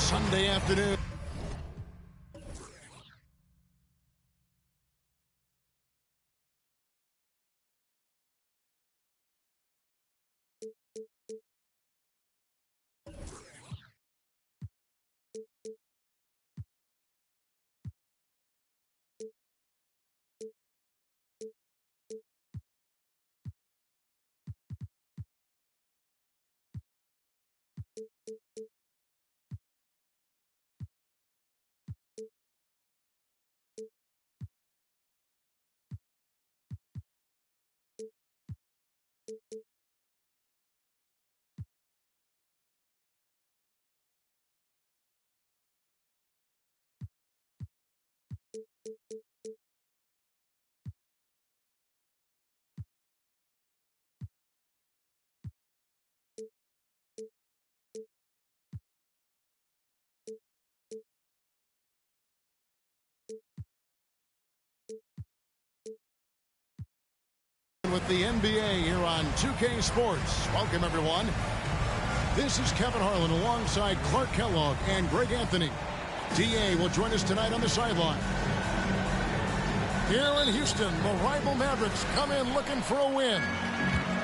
Sunday afternoon. With the NBA here on 2K Sports. Welcome, everyone. This is Kevin Harlan alongside Clark Kellogg and Greg Anthony. DA will join us tonight on the sideline. Here in Houston, the rival Mavericks come in looking for a win.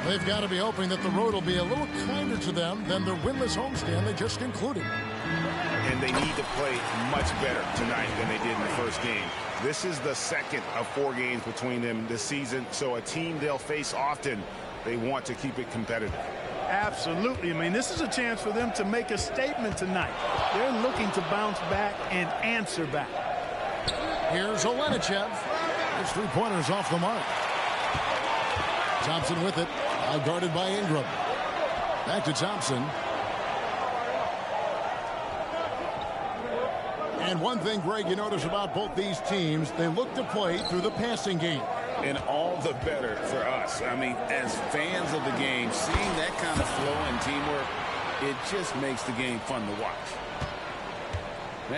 They've got to be hoping that the road will be a little kinder to them than their winless homestand they just concluded. And they need to play much better tonight than they did in the first game. This is the second of 4 games between them this season, so a team they'll face often. They want to keep it competitive. Absolutely. I mean, this is a chance for them to make a statement tonight. They're looking to bounce back and answer back. Here's Olenichev. His three-pointers off the mark. Thompson with it. Now guarded by Ingram. Back to Thompson. And one thing, Greg, you notice about both these teams, they look to play through the passing game. And all the better for us. I mean, as fans of the game, seeing that kind of flow and teamwork, it just makes the game fun to watch.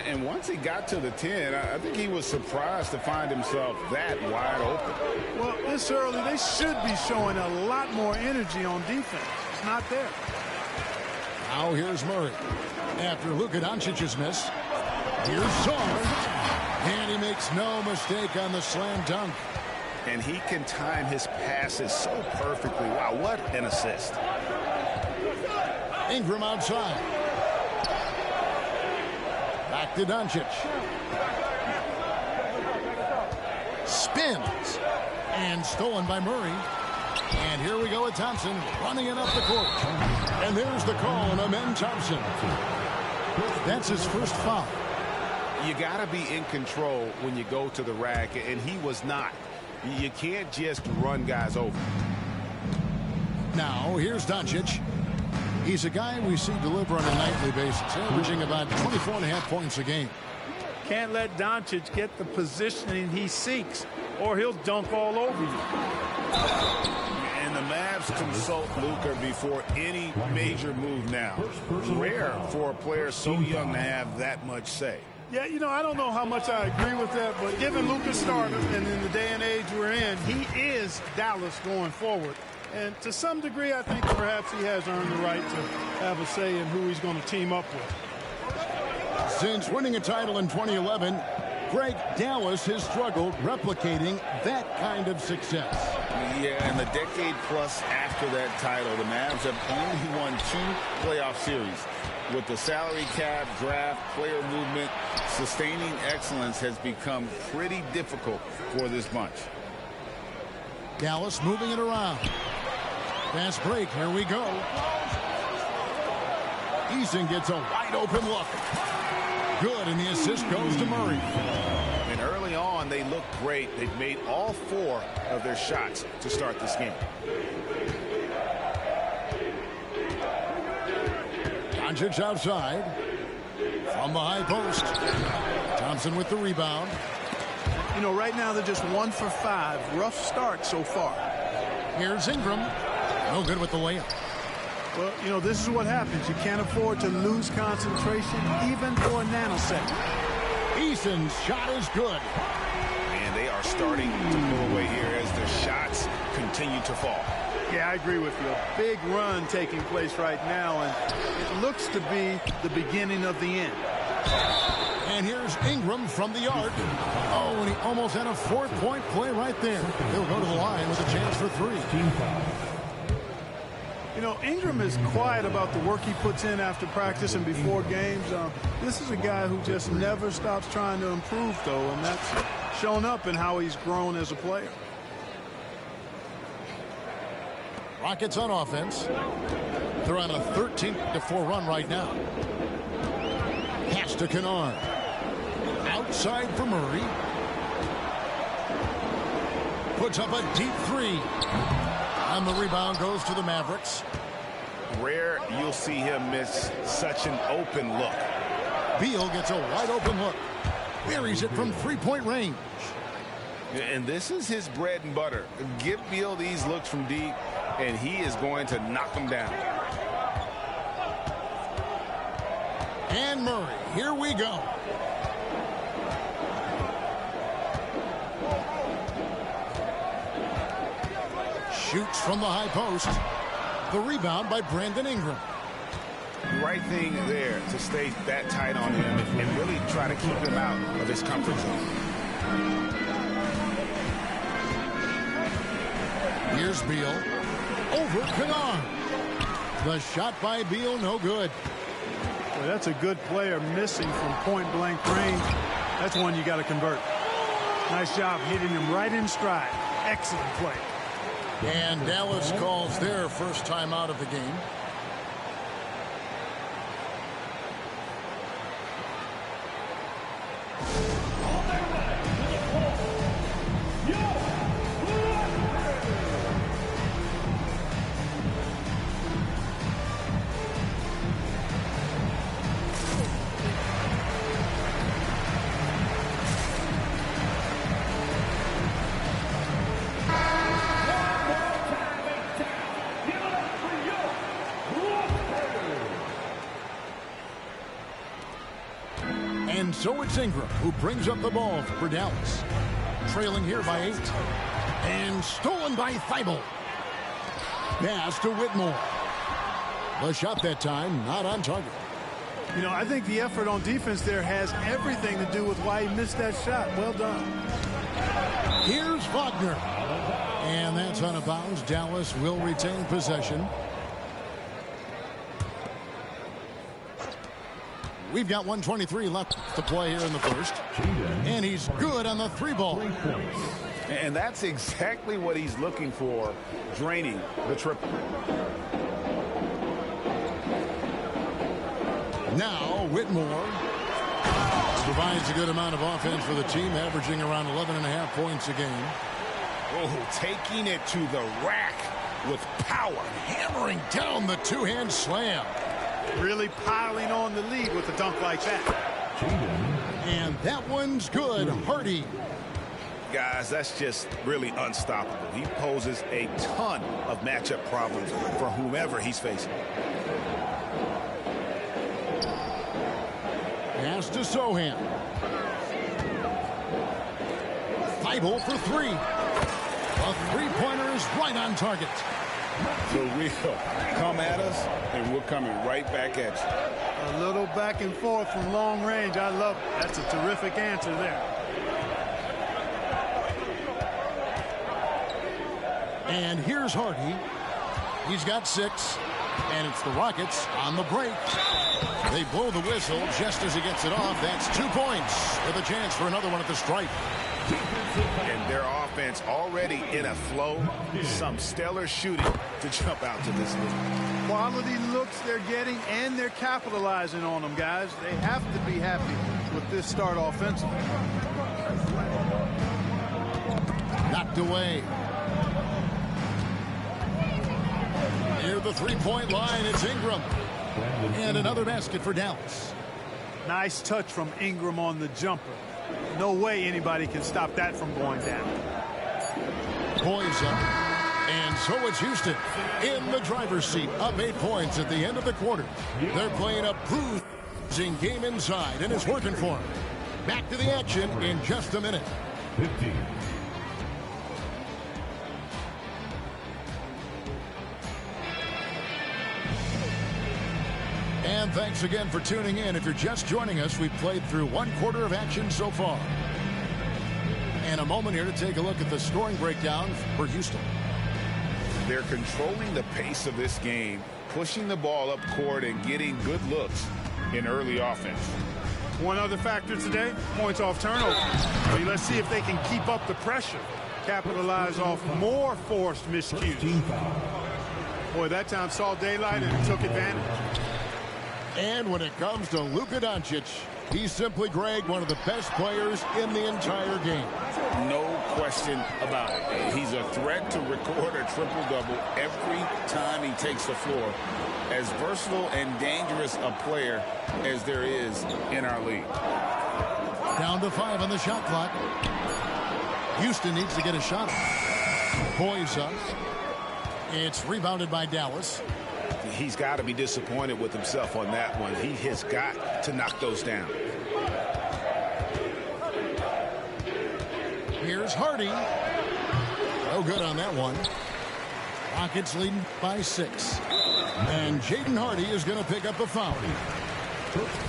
And once he got to the 10, I think he was surprised to find himself that wide open. Well, this early, they should be showing a lot more energy on defense. It's not there. Now here's Murray. After Luka Doncic's miss, here's Song. And he makes no mistake on the slam dunk. And he can time his passes so perfectly. Wow, what an assist. Ingram outside. Back to Doncic. Spins. And stolen by Murray. And here we go with Thompson running it up the court. And there's the call on Amen Thompson. That's his first foul. You got to be in control when you go to the rack, and he was not. You can't just run guys over. Now, here's Doncic. He's a guy we see deliver on a nightly basis, averaging about 24.5 points a game. Can't let Doncic get the positioning he seeks, or he'll dunk all over you. And the Mavs consult Luka before any major move now. Rare for a player so young to have that much say. Yeah, you know, I don't know how much I agree with that, but given Luka's starter and in the day and age we're in, he is Dallas going forward. And to some degree, I think perhaps he has earned the right to have a say in who he's going to team up with. Since winning a title in 2011, Greg, Dallas has struggled replicating that kind of success. Yeah, and the decade plus after that title, the Mavs have only won 2 playoff series. With the salary cap, draft, player movement, sustaining excellence has become pretty difficult for this bunch. Dallas moving it around. Fast break. Here we go. Eason gets a wide open look. Good, and the assist goes to Murray. And early on, they looked great. They've made all 4 of their shots to start this game. Doncic outside. From the high post. Thompson with the rebound. You know, right now they're just 1 for 5. Rough start so far. Here's Ingram. No good with the layup. Well, you know, this is what happens. You can't afford to lose concentration even for a nanosecond. Eason's shot is good. And they are starting to pull away here as their shots continue to fall. Yeah, I agree with you. A big run taking place right now, and it looks to be the beginning of the end. And here's Ingram from the arc. Oh, and he almost had a 4-point play right there. He'll go to the line with a chance for 3. You know, Ingram is quiet about the work he puts in after practice and before games. This is a guy who just never stops trying to improve, though, and that's shown up in how he's grown as a player. Rockets on offense. They're on a 13-4 run right now. Pass to Kennard. Outside for Murray. Puts up a deep 3. And the rebound goes to the Mavericks. Rare you'll see him miss such an open look. Beal gets a wide open look. Buries it from 3-point range. And this is his bread and butter. Give Beal these looks from deep, and he is going to knock them down. And Murray, here we go. Shoots from the high post. The rebound by Brandon Ingram. Right thing there to stay that tight on him and really try to keep him out of his comfort zone. Here's Beal. Over Kennard. The shot by Beal, no good. Well, that's a good player missing from point-blank range. That's one you got to convert. Nice job hitting him right in stride. Excellent play. And Dallas calls their first time out of the game. And so it's Ingram who brings up the ball for Dallas. Trailing here by 8. And stolen by Thibault. Pass to Whitmore. The shot that time not on target. You know, I think the effort on defense there has everything to do with why he missed that shot. Well done. Here's Wagner. And that's out of bounds. Dallas will retain possession. We've got 1:23 left to play here in the first. And he's good on the 3-ball. And that's exactly what he's looking for, draining the triple. Now Whitmore provides a good amount of offense for the team, averaging around 11.5 points a game. Oh, taking it to the rack with power. Hammering down the two-hand slam. Really piling on the lead with a dunk like that. And that one's good. Hardy. Guys, that's just really unstoppable. He poses a ton of matchup problems for whomever he's facing. Pass to Sohan. Thibault for 3. A three-pointer is right on target. So we'll come at us, and we're coming right back at you. A little back and forth from long range. I love it. That's a terrific answer there. And here's Hardy. He's got 6. And it's the Rockets on the break. They blow the whistle just as he gets it off. That's 2 points with a chance for another one at the stripe. And their offense already in a flow. Some stellar shooting to jump out to this lead. Quality looks they're getting, and they're capitalizing on them, guys. They have to be happy with this start offensively. Knocked away. Near the three-point line, it's Ingram. And another basket for Dallas. Nice touch from Ingram on the jumper. No way anybody can stop that from going down. Points up. And so it's Houston in the driver's seat, up 8 points at the end of the quarter. They're playing a bruising game inside, and it's working for them. Back to the action in just a minute. 15. And thanks again for tuning in. If you're just joining us, we've played through 1/4 of action so far. And a moment here to take a look at the scoring breakdown for Houston. They're controlling the pace of this game, pushing the ball up court and getting good looks in early offense. One other factor today, points off turnover. I mean, let's see if they can keep up the pressure, capitalize off more forced miscues. Boy, that time saw daylight and took advantage. And when it comes to Luka Doncic, he's simply, Greg, one of the best players in the entire game. No question about it. He's a threat to record a triple-double every time he takes the floor. As versatile and dangerous a player as there is in our league. Down to 5 on the shot clock. Houston needs to get a shot. Poise up. It's rebounded by Dallas. He's got to be disappointed with himself on that one. He has got to knock those down. Here's Hardy. No good on that one. Rockets leading by 6. And Jaden Hardy is going to pick up a foul.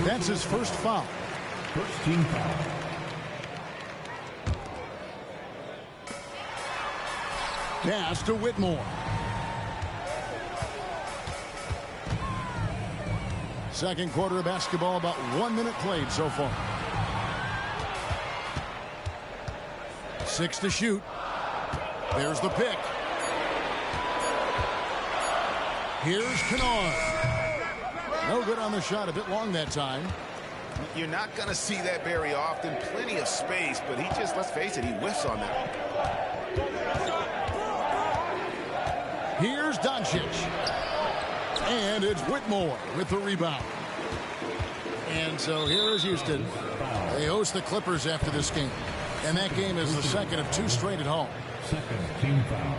That's his first foul. First team foul. Pass to Whitmore. Second quarter of basketball, about 1 minute played so far. 6 to shoot. There's the pick. Here's Kennard. No good on the shot, a bit long that time. You're not going to see that very often. Plenty of space, but he just, let's face it, he whiffs on that. Here's Doncic. And it's Whitmore with the rebound. And so here is Houston. They host the Clippers after this game. And that game is the second of 2 straight at home. Second team foul.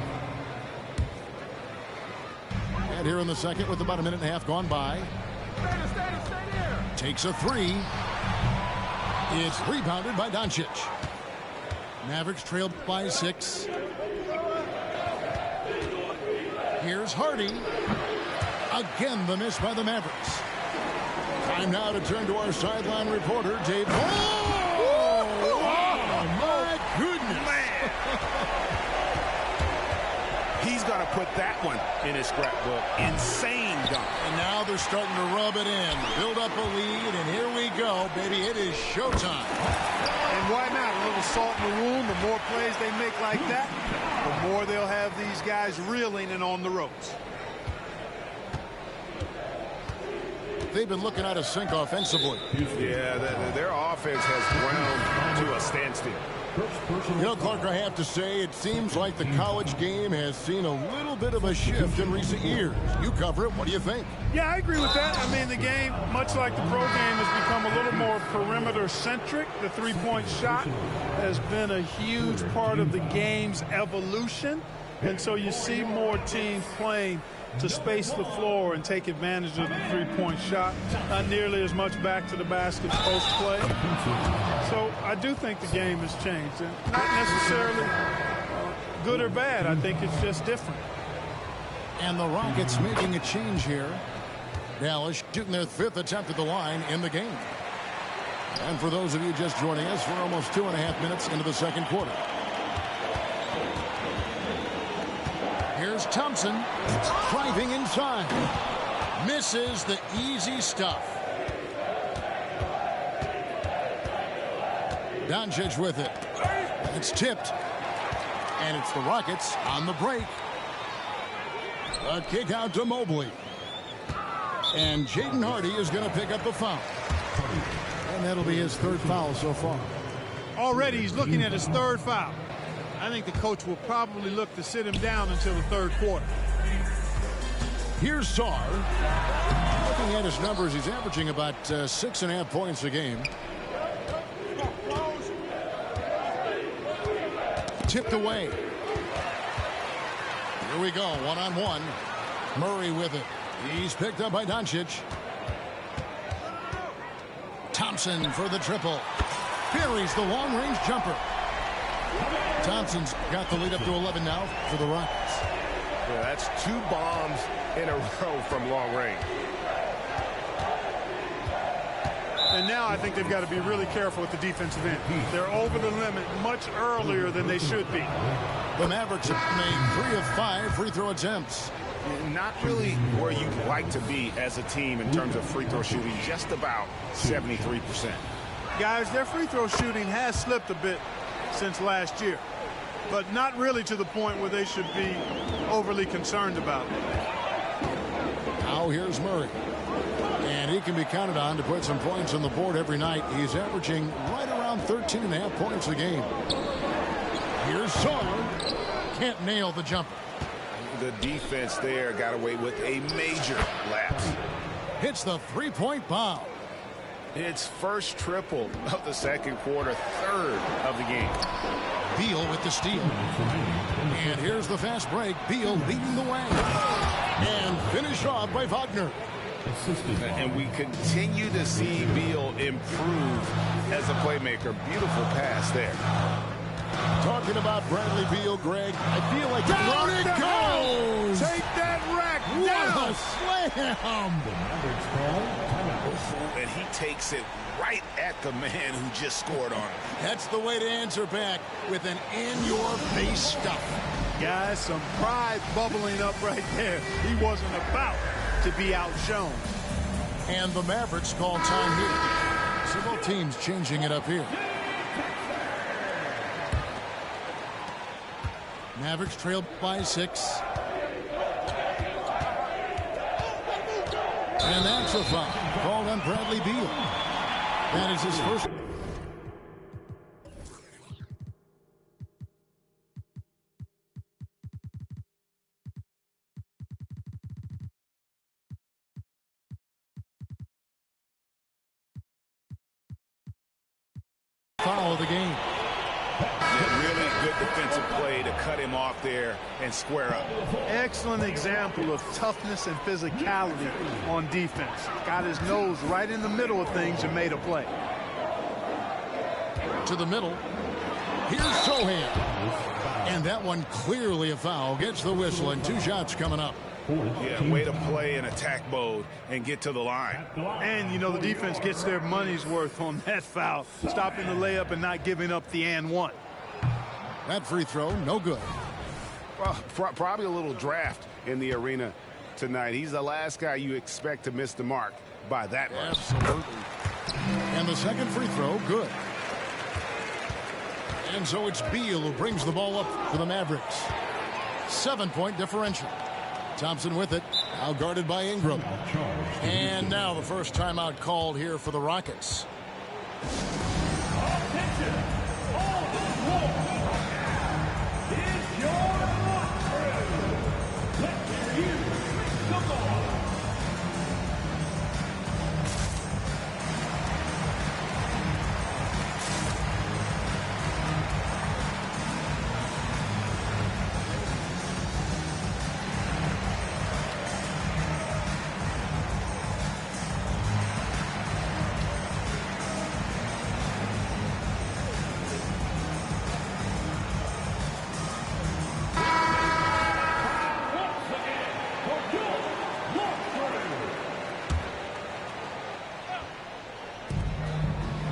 And here in the second with about 1.5 minutes gone by. Takes a 3. It's rebounded by Doncic. Mavericks trailed by 6. Here's Hardy. Again, the miss by the Mavericks. Time now to turn to our sideline reporter, Dave. Oh, my goodness. Man. He's going to put that one in his scrapbook. Insane dunk. And now they're starting to rub it in. Build up a lead, and here we go, baby. It is showtime. And why not? A little salt in the wound. The more plays they make like that, the more they'll have these guys reeling and on the ropes. They've been looking out of sync offensively. Yeah, their offense has ground to a standstill. You know, Clark, I have to say, it seems like the college game has seen a little bit of a shift in recent years. You cover it. What do you think? Yeah, I agree with that. I mean, the game, much like the pro game, has become a little more perimeter-centric. The three-point shot has been a huge part of the game's evolution. And so you see more teams playing to space the floor and take advantage of the three-point shot. Not nearly as much back to the basket post play. So I do think the game has changed. And not necessarily good or bad. I think it's just different. And the Rockets making a change here. Dallas shooting their 5th attempt at the line in the game. And for those of you just joining us, we're almost 2.5 minutes into the second quarter. Here's Thompson driving inside. Misses the easy stuff. Doncic with it. It's tipped. And it's the Rockets on the break. A kick out to Mobley. And Jaden Hardy is going to pick up the foul. And that'll be his 3rd foul so far. Already he's looking at his 3rd foul. I think the coach will probably look to sit him down until the 3rd quarter. Here's Sarr. Looking at his numbers, he's averaging about 6.5 points a game. Tipped away. Here we go, one-on-one. Murray with it. He's picked up by Doncic. Thompson for the triple. Buries the long-range jumper. Thompson's got the lead up to 11 now for the Rockets. Yeah, that's 2 bombs in a row from long range. And now I think they've got to be really careful with the defensive end. They're over the limit much earlier than they should be. The Mavericks have made 3 of 5 free throw attempts. Not really where you'd like to be as a team in terms of free throw shooting, just about 73%. Guys, their free throw shooting has slipped a bit since last year, but not really to the point where they should be overly concerned about it. Now here's Murray. And he can be counted on to put some points on the board every night. He's averaging right around 13.5 points a game. Here's Siiigh. Can't nail the jumper. The defense there got away with a major lapse. Hits the three-point bomb. It's first triple of the second quarter, third of the game. Beal with the steal. And here's the fast break. Beal leading the way. And finished off by Wagner. And we continue to see Beal improve as a playmaker. Beautiful pass there. Talking about Bradley Beal, Greg, I feel like down it goes. Take that rack What down. a slam. And he takes it right at the man who just scored on him. That's the way to answer back with an in-your-face stuff. Guys, some pride bubbling up right there. He wasn't about to be outshone. And the Mavericks call time here. So both teams changing it up here. Mavericks trailed by 6. And that's a foul called on Bradley Beal. That is his first. Foul of the game. Really good defensive play to cut him off there and square up. Excellent example of toughness and physicality on defense. Got his nose right in the middle of things and made a play. To the middle. Here's Sohan. And that one clearly a foul. Gets the whistle and 2 shots coming up. Yeah, way to play in attack mode and get to the line. And, you know, the defense gets their money's worth on that foul. Stopping the layup and not giving up the and one. That free throw, no good. Well, probably a little draft in the arena tonight. He's the last guy you expect to miss the mark by that much. Absolutely. And the second free throw, good. And so it's Beal who brings the ball up for the Mavericks. 7-point differential. Thompson with it, now guarded by Ingram. And now the first timeout called here for the Rockets. Attention, all the floor. Is your locker room. Let's use the ball.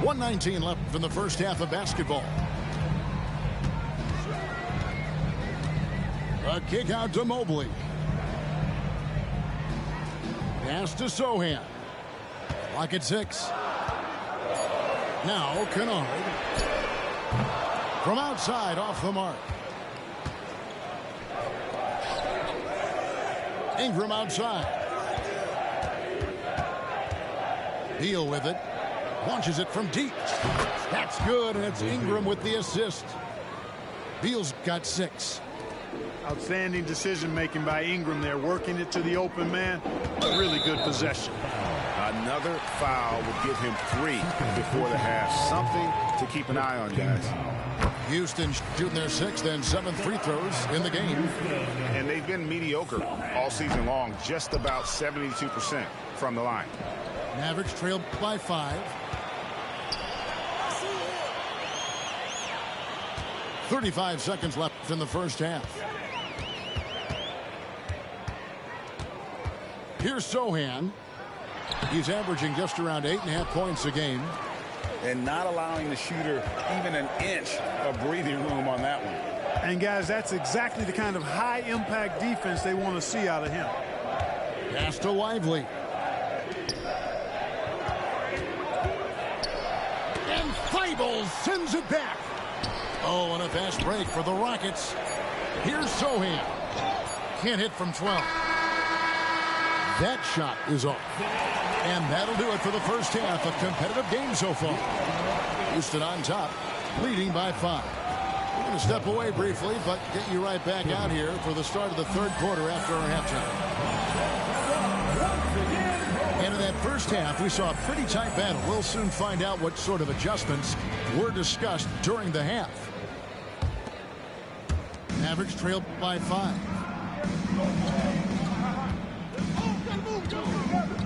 .19 left in the first half of basketball. A kick out to Mobley. Pass to Sohan. Clock at 6. Now Kennard. From outside, off the mark. Ingram outside. Beal with it. Launches it from deep. That's good, and it's Ingram with the assist. Beal's got 6. Outstanding decision-making by Ingram there, working it to the open man. A really good possession. Another foul would give him 3 before the half. Something to keep an eye on, guys. Houston shooting their 6th and 7th free throws in the game. And they've been mediocre all season long, just about 72% from the line. Mavericks trailed by 5. 35 seconds left in the first half. Here's Sohan. He's averaging just around 8.5 points a game. And not allowing the shooter even an inch of breathing room on that one. And, guys, that's exactly the kind of high-impact defense they want to see out of him. Pass to Lively. And Thibault sends it back. Oh, and a fast break for the Rockets. Here's Sohan. Can't hit from 12. That shot is off. And that'll do it for the first half. A competitive game so far. Houston on top, leading by 5. We're going to step away briefly, but get you right back out here for the start of the third quarter after our halftime. And in that first half, we saw a pretty tight battle. We'll soon find out what sort of adjustments were discussed during the half. Mavericks trailed by 5.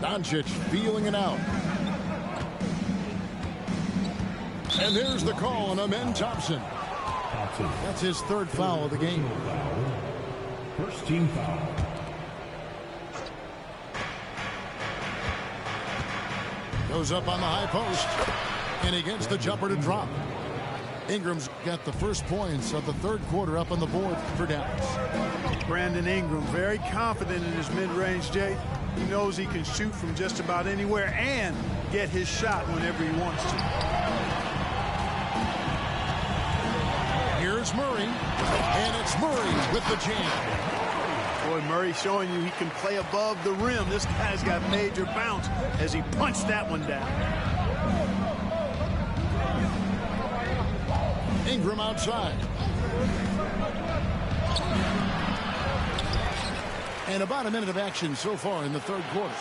Doncic feeling it out. And there's the call on Amen Thompson. That's his third foul of the game. First team foul. Goes up on the high post. And he gets the jumper to drop. Ingram's got the first points of the third quarter up on the board for Dallas. Brandon Ingram, very confident in his mid-range, Jay. He knows he can shoot from just about anywhere and get his shot whenever he wants to. Here's Murray. And it's Murray with the jam. Boy, Murray showing you he can play above the rim. This guy's got major bounce as he punched that one down. Ingram outside. And about a minute of action so far in the third quarter.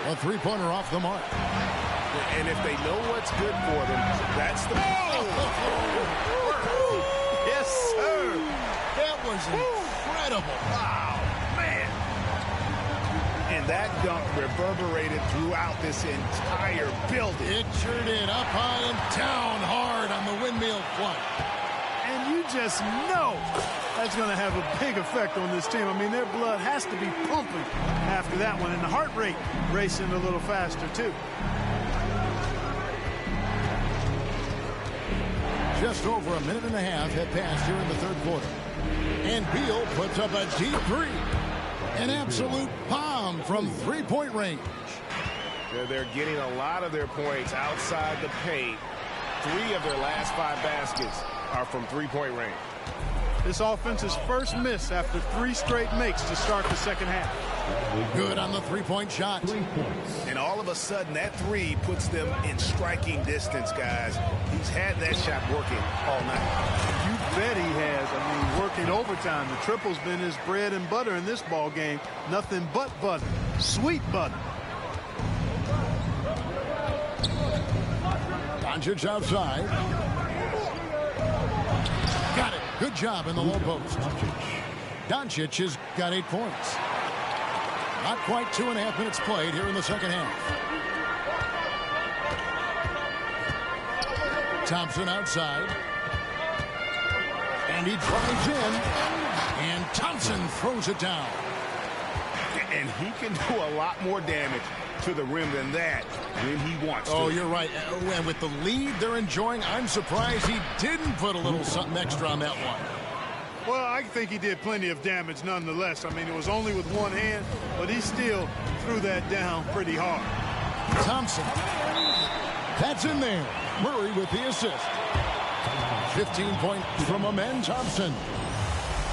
A three-pointer off the mark. And if they know what's good for them, that's the... Yes, sir. That was incredible. Wow, man. And that dunk reverberated throughout this entire building. It sure did. Up high and down hard on the windmill play. And you just know that's going to have a big effect on this team. I mean, their blood has to be pumping after that one, and the heart rate racing a little faster, too. Just over a minute and a half have passed here in the third quarter. And Beal puts up a deep three. An absolute bomb from three-point range. They're getting a lot of their points outside the paint. 3 of their last 5 baskets are from three-point range. This offense's first miss after 3 straight makes to start the second half. Good on the three-point shot. And all of a sudden, that 3 puts them in striking distance, guys. He's had that shot working all night. You bet he has. I mean, working overtime. The triple's been his bread and butter in this ball game. Nothing but butter. Sweet butter. Doncic outside. Got it. Good job in the low post. Doncic has got 8 points. Not quite 2.5 minutes played here in the second half. Thompson outside. And he drives in. And Thompson throws it down. And he can do a lot more damage to the rim than that when he wants to. Oh, you're right. And with the lead they're enjoying, I'm surprised he didn't put a little something extra on that one. Well, I think he did plenty of damage nonetheless. I mean, it was only with one hand, but he still threw that down pretty hard. Thompson. That's in there. Murray with the assist. 15 points from Amen Thompson.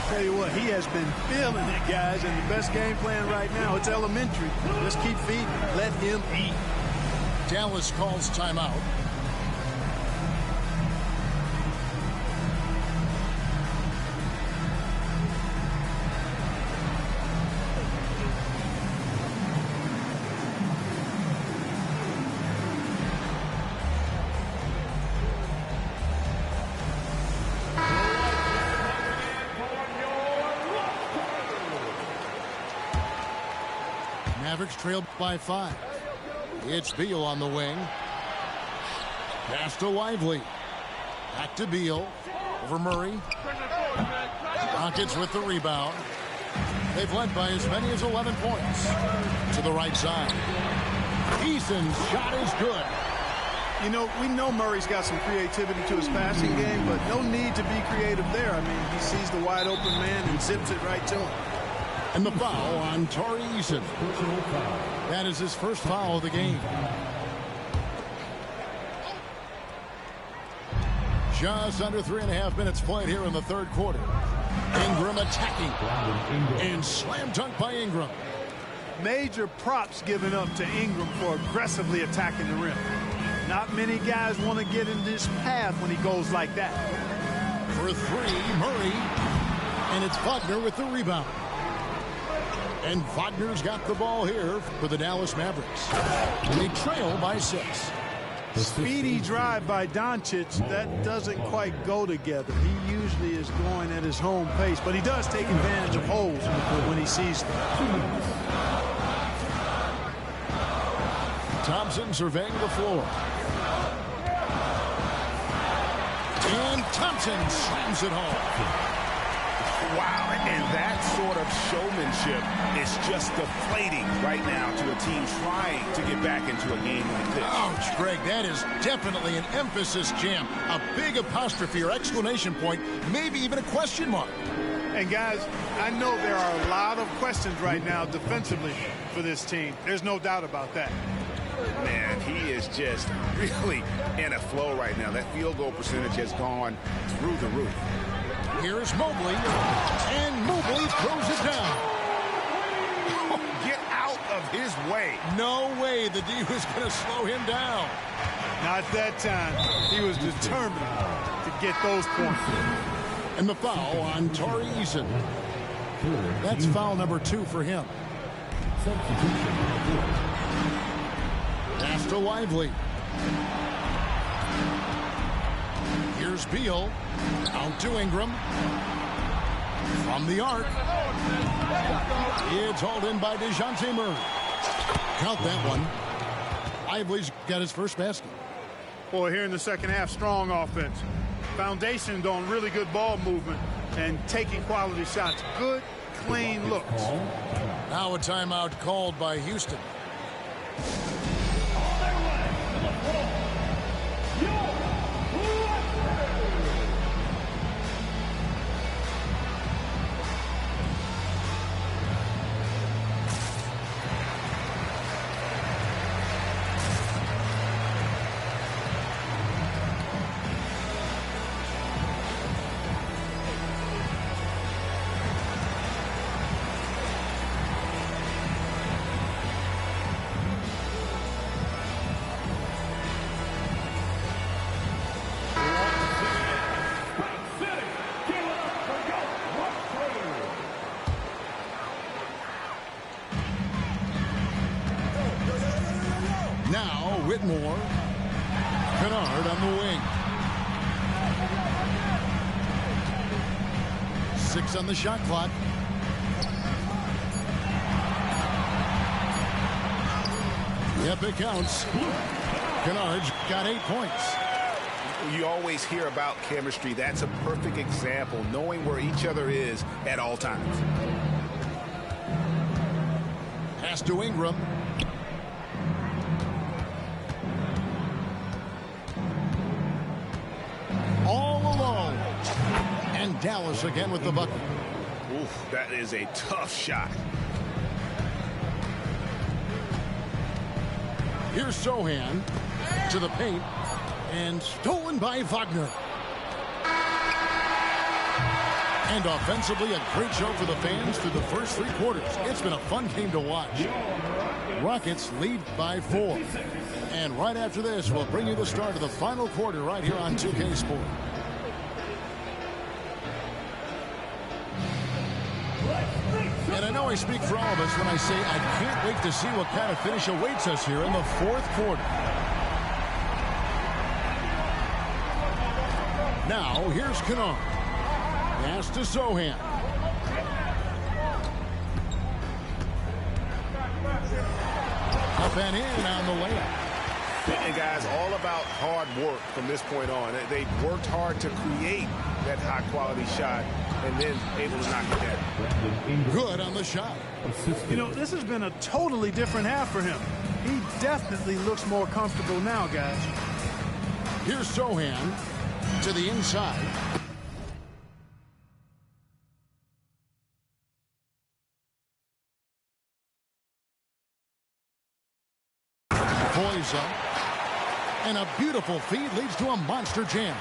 Tell you what, he has been feeling it, guys, and the best game plan right now, it's elementary. Just keep feeding. Let him eat. Dallas calls timeout. Mavericks trailed by 5. It's Beal on the wing. Pass to Lively. Back to Beal. Over Murray. Rockets with the rebound. They've led by as many as 11 points. To the right side. Eason's shot is good. You know, we know Murray's got some creativity to his passing game, but no need to be creative there. I mean, he sees the wide open man and zips it right to him. And the foul on Tari Eason. That is his first foul of the game. Just under 3.5 minutes played here in the third quarter. Ingram attacking. And slam dunk by Ingram. Major props given up to Ingram for aggressively attacking the rim. Not many guys want to get in this path when he goes like that. For three, Murray. And it's Wagner with the rebound. And Wagner's got the ball here for the Dallas Mavericks. They trail by 6. Speedy drive by Doncic, that doesn't quite go together. He usually is going at his home pace, but he does take advantage of holes when he sees them. Thompson surveying the floor. And Thompson slams it home. Wow, and that sort of showmanship is just deflating right now to a team trying to get back into a game like this. Ouch, Greg, that is definitely an emphasis jam. A big apostrophe or exclamation point, maybe even a question mark. And guys, I know there are a lot of questions right now defensively for this team. There's no doubt about that. Man, he is just really in a flow right now. That field goal percentage has gone through the roof. Here's Mobley, and Mobley throws it down. Get out of his way. No way the D was going to slow him down. Not that time. He was determined to get those points. And the foul on Tari Eason. That's foul number 2 for him. Pass to Lively. Here's Beal. Out to Ingram. From the arc. It's hauled in by DeJounte Murray. Count that one. Lively's got his first basket. Boy, here in the second half, strong offense. Foundationed on really good ball movement and taking quality shots. Good, clean looks. Now a timeout called by Houston. Now Whitmore. Kennard on the wing. 6 on the shot clock. Yep, it counts. Kennard's got 8 points. You always hear about chemistry. That's a perfect example, knowing where each other is at all times. Pass to Ingram. All alone. And Dallas again with the bucket. Oof, that is a tough shot. Here's Sohan to the paint. And stolen by Wagner. And offensively, a great show for the fans through the first 3 quarters. It's been a fun game to watch. Rockets lead by 4. And right after this, we'll bring you the start of the final quarter right here on 2K Sport. And I know I speak for all of us when I say I can't wait to see what kind of finish awaits us here in the 4th quarter. Now, here's Kennard. Pass to Sohan. Up and in on the layup. And guys, all about hard work from this point on. They've worked hard to create that high-quality shot and then able to knock it down. Good on the shot. You know, this has been a totally different half for him. He definitely looks more comfortable now, guys. Here's Sohan to the inside. Poise up. And a beautiful feed leads to a monster jam.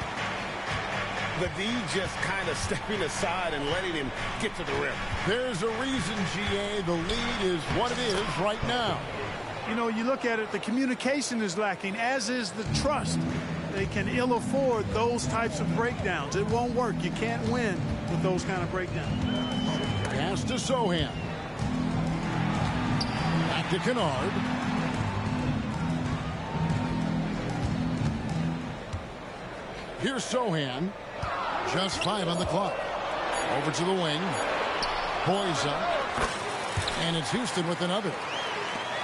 The D just kind of stepping aside and letting him get to the rim. There's a reason, GA, the lead is what it is right now. You know, you look at it, the communication is lacking, as is the trust. They can ill afford those types of breakdowns. It won't work. You can't win with those kind of breakdowns. Pass to Sohan. Back to Kennard. Here's Sohan. Just 5 on the clock. Over to the wing. Poise up. And it's Houston with another.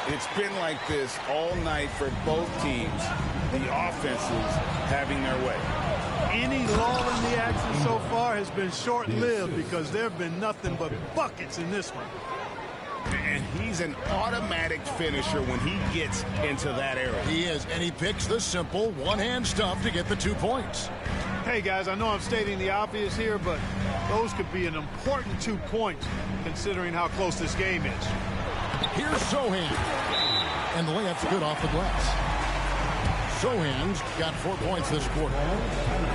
It's been like this all night for both teams. The offenses having their way. Any lull in the action so far has been short-lived because there have been nothing but buckets in this one. And he's an automatic finisher when he gets into that area. He is, and he picks the simple one-hand stuff to get the 2 points. Hey, guys, I know I'm stating the obvious here, but those could be an important 2 points considering how close this game is. Here's Sohan. And the layup's good off the glass. Sohan's got 4 points this quarter.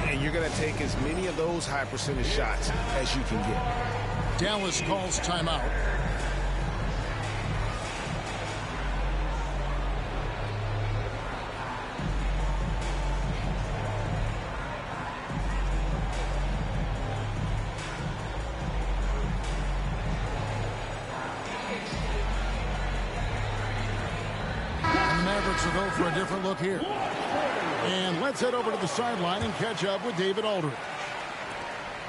And you're going to take as many of those high percentage shots as you can get. Dallas calls timeout. Mavericks will go for a different look here. And let's head over to the sideline and catch up with David Aldridge.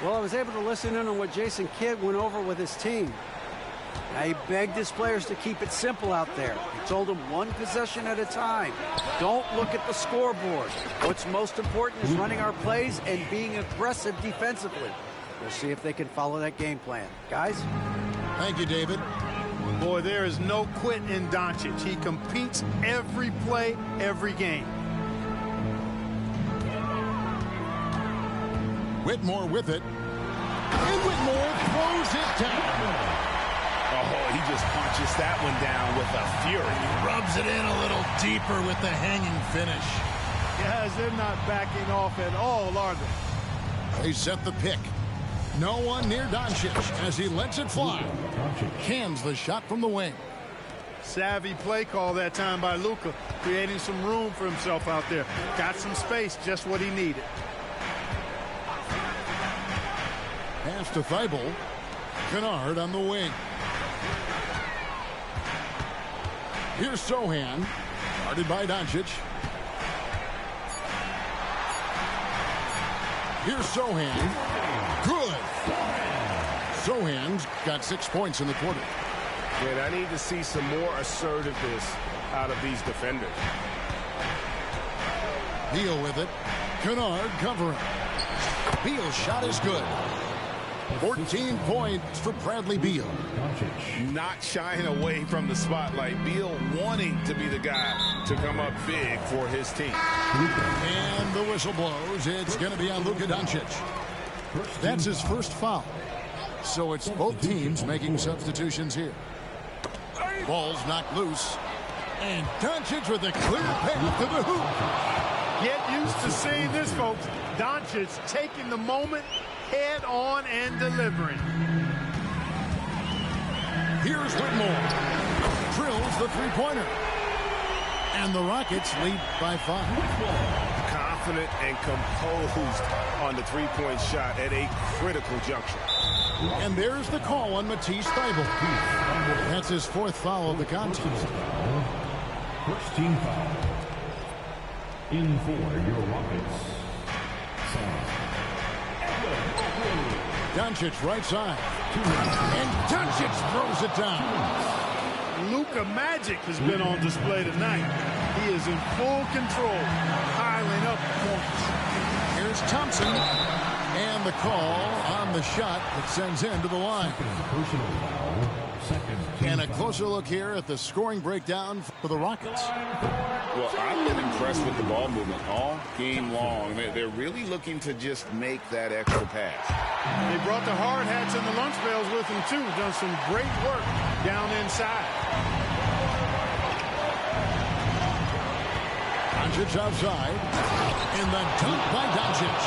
Well, I was able to listen in on what Jason Kidd went over with his team. Now, he begged his players to keep it simple out there. He told them 1 possession at a time. Don't look at the scoreboard. What's most important is running our plays and being aggressive defensively. We'll see if they can follow that game plan. Guys? Thank you, David. Boy, there is no quit in Doncic. He competes every play, every game. Whitmore with it. And Whitmore throws it down. Oh, he just punches that one down with a fury. Rubs it in a little deeper with the hanging finish. Guys, they're not backing off at all, are they? They set the pick. No one near Doncic as he lets it fly. Cans the shot from the wing. Savvy play call that time by Luka, creating some room for himself out there. Got some space, just what he needed. Pass to Thibault. Kennard on the wing. Here's Sohan. Guarded by Doncic. Here's Sohan. Good. Sohan's got 6 points in the quarter. And I need to see some more assertiveness out of these defenders. Beal with it. Kennard covering. Beal's shot is good. 14 points for Bradley Beal. Not shying away from the spotlight. Beal wanting to be the guy to come up big for his team. And the whistle blows. It's going to be on Luka Doncic. That's his first foul. So it's both teams making substitutions here. Ball's knocked loose. And Doncic with a clear path to the hoop. Get used to seeing this, folks. Doncic taking the moment head on and delivering. Here's Whitmore. Drills the three-pointer. And the Rockets lead by 5. Confident and composed on the three-point shot at a critical juncture. And there's the call on Matisse Thybulle. That's his 4th foul of the contest. First team foul. In for your Rockets. Doncic right side. And Doncic throws it down. Luka magic has been on display tonight. He is in full control, piling up points. Here's Thompson. And the call on the shot that sends him to the line. And a closer look here at the scoring breakdown for the Rockets. Well, I've been impressed with the ball movement all game long. They're really looking to just make that extra pass. They brought the hard hats and the lunch bells with them, too. Done some great work down inside. Doncic outside. And the dunk by Doncic.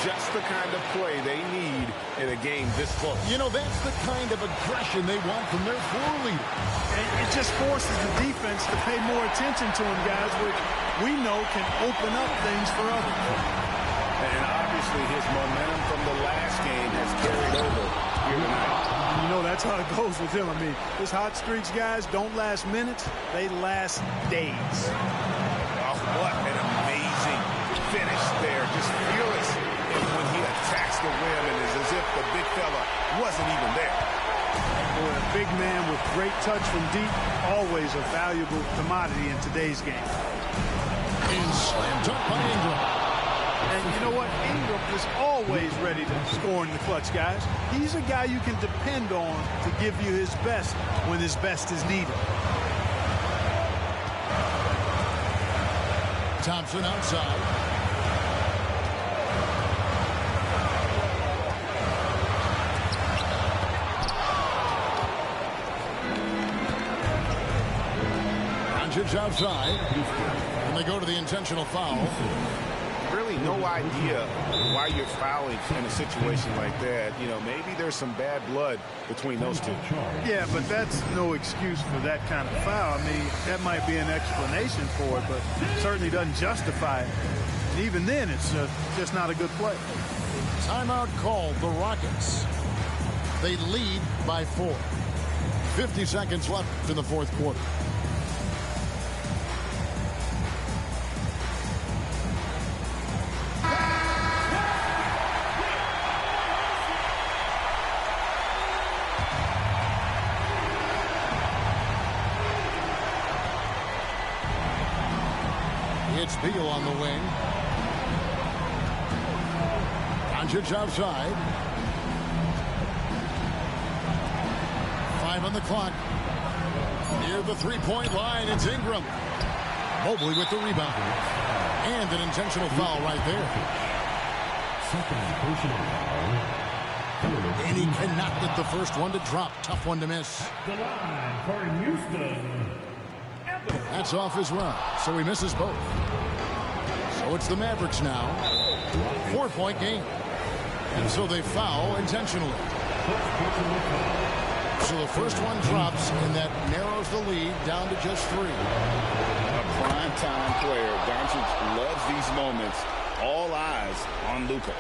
Just the kind of play they need in a game this close. You know, that's the kind of aggression they want from their floor leader. And it just forces the defense to pay more attention to him, guys, which we know can open up things for others. And obviously his momentum from the last game has carried over here tonight. You know, that's how it goes with him. I mean, his hot streaks, guys, don't last minutes. They last days. Oh, what an amazing finish there. Just fearless when he attacks the rim, and it's as if the big fella wasn't even there. Boy, a big man with great touch from deep, always a valuable commodity in today's game. And slam dunk by Ingram. And you know what? Ingram is always ready to score in the clutch, guys. He's a guy you can depend on to give you his best when his best is needed. Thompson outside. Outside, and they go to the intentional foul. Really no idea why you're fouling in a situation like that. You know, maybe there's some bad blood between those two. Yeah, but that's no excuse for that kind of foul. I mean, that might be an explanation for it, but certainly doesn't justify it. And even then, it's just not a good play. Timeout called the Rockets. They lead by 4. 50 seconds left in the fourth quarter. It's Beal on the wing. Doncic outside. 5 on the clock. Near the three-point line, it's Ingram. Mobley with the rebound. And an intentional foul right there. And he cannot get the first one to drop. Tough one to miss. The line for Houston. That's off as well, so he misses both. So it's the Mavericks now. 4-point game. And so they foul intentionally. So the first one drops, and that narrows the lead down to just 3. A prime-time player. Doncic loves these moments. All eyes on Luka.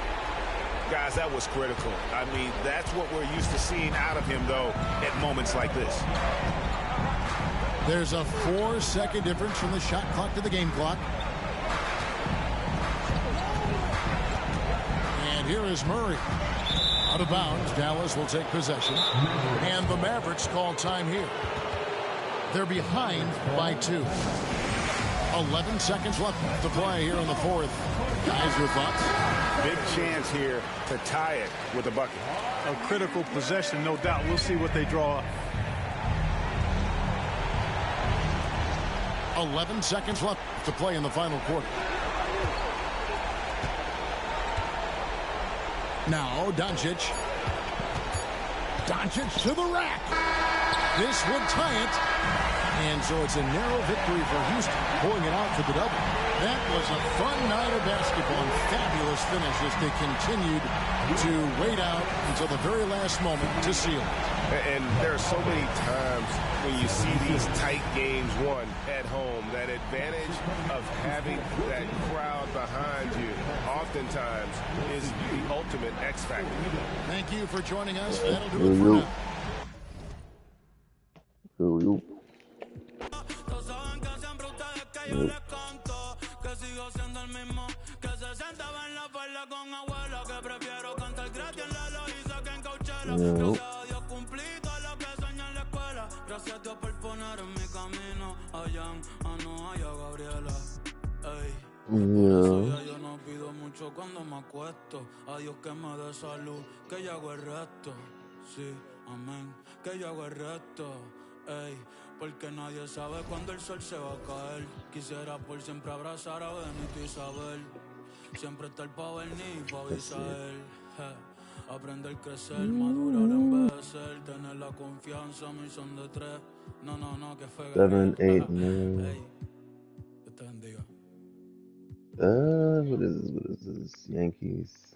Guys, that was critical. I mean, that's what we're used to seeing out of him, though, at moments like this. There's a 4-second difference from the shot clock to the game clock. And here is Murray. Out of bounds. Dallas will take possession. And the Mavericks call time here. They're behind by 2. 11 seconds left to play here in the fourth. Guys, your thoughts? Big chance here to tie it with a bucket. A critical possession, no doubt. We'll see what they draw up. 11 seconds left to play in the final quarter. Now, Doncic. Doncic to the rack. This would tie it. And so it's a narrow victory for Houston, pulling it out for the double. That was a fun night of basketball and fabulous finish as they continued to wait out until the very last moment to seal it. And there are so many times when you see these tight games won at home, that advantage of having that crowd behind you oftentimes is the ultimate X factor. Thank you for joining us. That'll do it for now. Gracias a Dios por poner en mi camino allá Yo no pido mucho cuando me acuesto. A Dios que me dé salud, que yo hago el resto. Sí, amén, que yo hago el resto. Ey, porque nadie sabe cuándo el sol se va a caer. Quisiera por siempre abrazar a Benito y Isabel. Siempre estar pa' venir y pa' avisar. Aprender, crecer, madurar, envejecer. Tener la confianza, mi son de tres. No, que fue 7, 8, 9. Ey, Dios te bendiga. What is this? Yankees.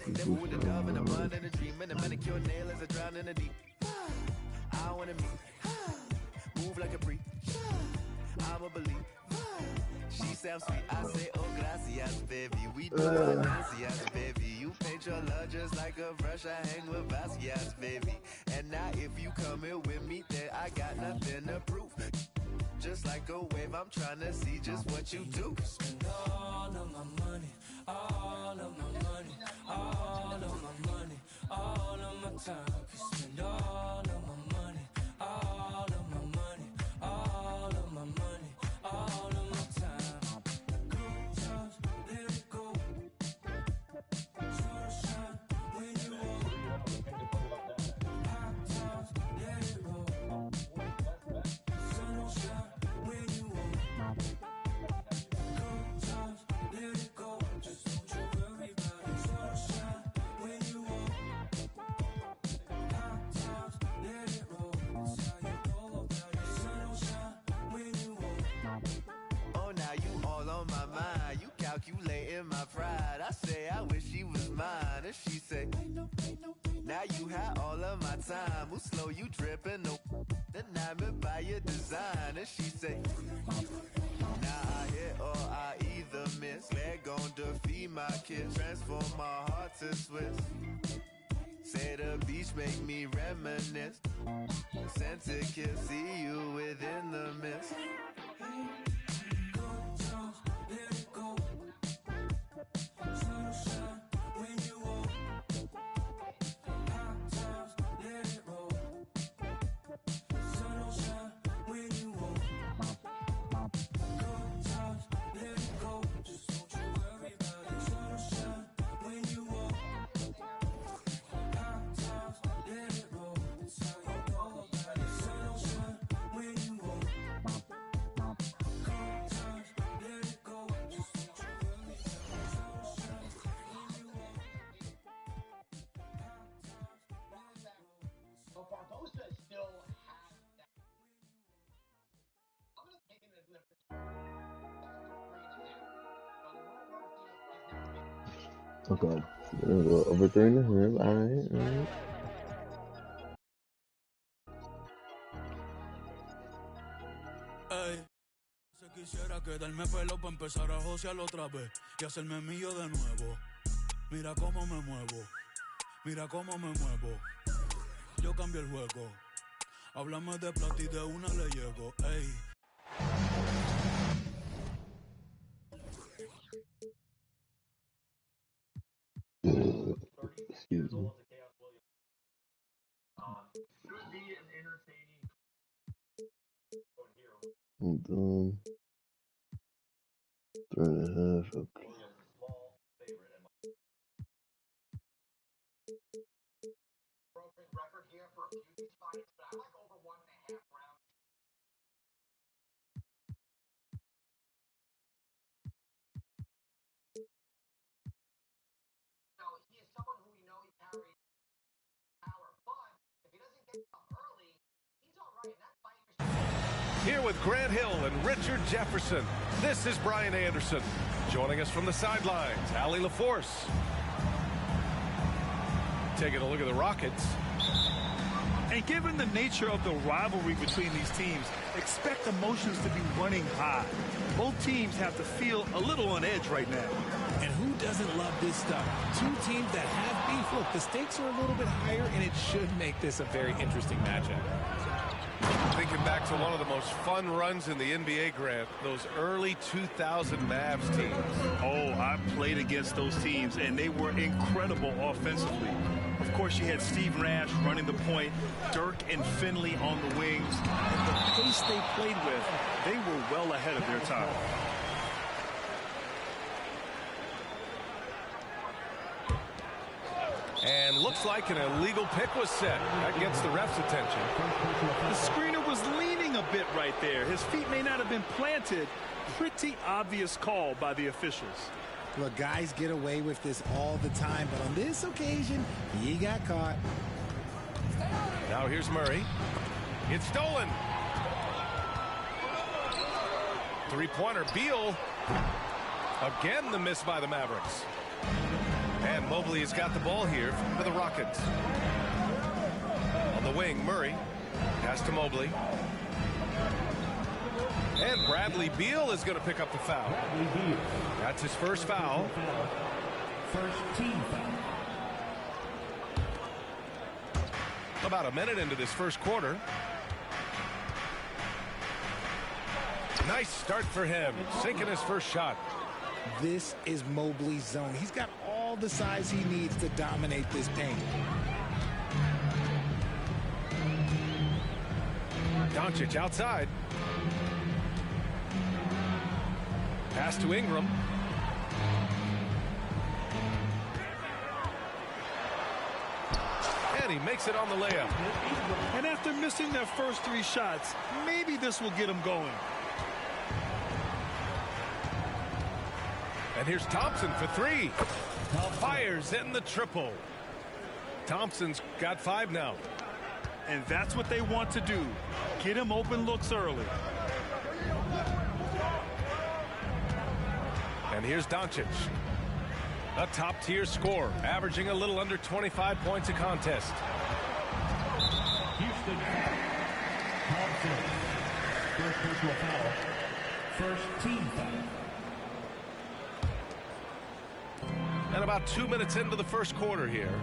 Never with the dove and the mud and the dream and the manicure nail as I drown in the deep. I wanna move like a freak. I'ma believe. She sounds sweet. I say, oh gracias, baby. We do gracias, baby. You paint your love just like a brush. I hang with Vasquez, baby. And now if you come here with me, then I got nothing to prove. Just like a wave, I'm trying to see just what you do. Spend all of my money, all of my money, all of my money, all of my time. Spend all of my money, all of my money, all of my money, all of my time. Good times, let it go. Sunshine when you walk. Hot times, let it roll. Sunshine when you walk. Good times, let it go. Just don't you worry about it. Sunshine when you walk. Hot times, let it roll. That's how you go about it. Sunshine when you walk. Oh, now you all on my mind. You calculating my pride. I say I wish she was mine. And she say, now you had all of my time. Move slow, you dripping. No, enamored by your design. And she say, now I hit or I either miss. Leg gon' defeat my kiss. Transform my heart to Swiss. Say the beach make me reminisce. Sent a kiss, see you within the mist. Good times, let it go. Sunshine when you walk. Hot times, let it roll. Sunshine when you walk. Good times, let it go. Just don't you worry about it. Sunshine when you walk. Hot times, let it roll. That's how you go about it. Sunshine when you walk. Good times, let it go. Just don't you worry about it. Sunshine when you walk. So Barbosa still has that. I'm going to take it as number 2. Oh god. We're gonna go over 3.5. Alright. Ey, se quisiera quedarme pelo para empezar a josear otra vez y hacerme mío de nuevo. Mira cómo me muevo, mira cómo me muevo. Yo cambio el juego. Háblame de plata y de una le llego. Ey. Excuse me. Hold on. 3.5. Okay. Broken record here for a few of these fights, but I like over 1.5 rounds. No, he is someone who we know he carries power, but if he doesn't get up early, he's all right. And that fight Here with Grant Hill and Richard Jefferson, this is Brian Anderson. Joining us from the sidelines, Allie LaForce. Taking a look at the Rockets. And given the nature of the rivalry between these teams, expect emotions to be running high. Both teams have to feel a little on edge right now. And who doesn't love this stuff? Two teams that have beef. Look, the stakes are a little bit higher, and it should make this a very interesting matchup. Thinking back to one of the most fun runs in the NBA, Grant, those early 2000 Mavs teams. Oh, I played against those teams, and they were incredible offensively. Of course, you had Steve Nash running the point, Dirk and Finley on the wings, and the pace they played with, they were well ahead of their time. And looks like an illegal pick was set. That gets the ref's attention. The screener was leaning a bit right there. His feet may not have been planted. Pretty obvious call by the officials. Look, guys get away with this all the time, but on this occasion, he got caught. Now here's Murray. It's stolen. Three-pointer, Beal. Again, the miss by the Mavericks. And Mobley has got the ball here for the Rockets. On the wing, Murray. Pass to Mobley. And Bradley Beal is going to pick up the foul. That's his first foul. First team foul. About a minute into this first quarter. Nice start for him. Sinking his first shot. This is Mobley's zone. He's got all the size he needs to dominate this paint. Doncic outside. Pass to Ingram. And he makes it on the layup. And after missing their first three shots, maybe this will get them going. And here's Thompson for three. Fires in the triple. Thompson's got 5 now. And that's what they want to do. Get him open looks early. And here's Doncic. A top-tier scorer, averaging a little under 25 points a contest. Houston foul. Thompson. First personal foul. First team foul. And about 2 minutes into the first quarter here.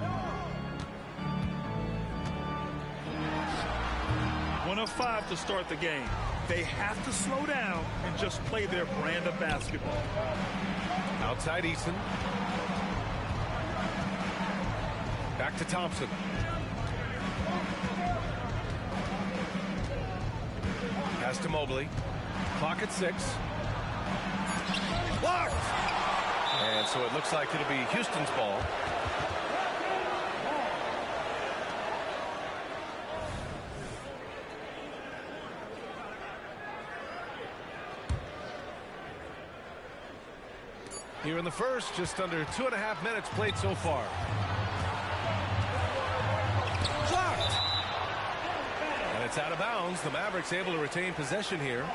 1 of 5 to start the game. They have to slow down and just play their brand of basketball. Outside Eason. Back to Thompson. Pass to Mobley. Clock at 6. Blocked! And so it looks like it'll be Houston's ball. Here in the first, just under 2.5 minutes played so far. Blocked! And it's out of bounds. The Mavericks able to retain possession here.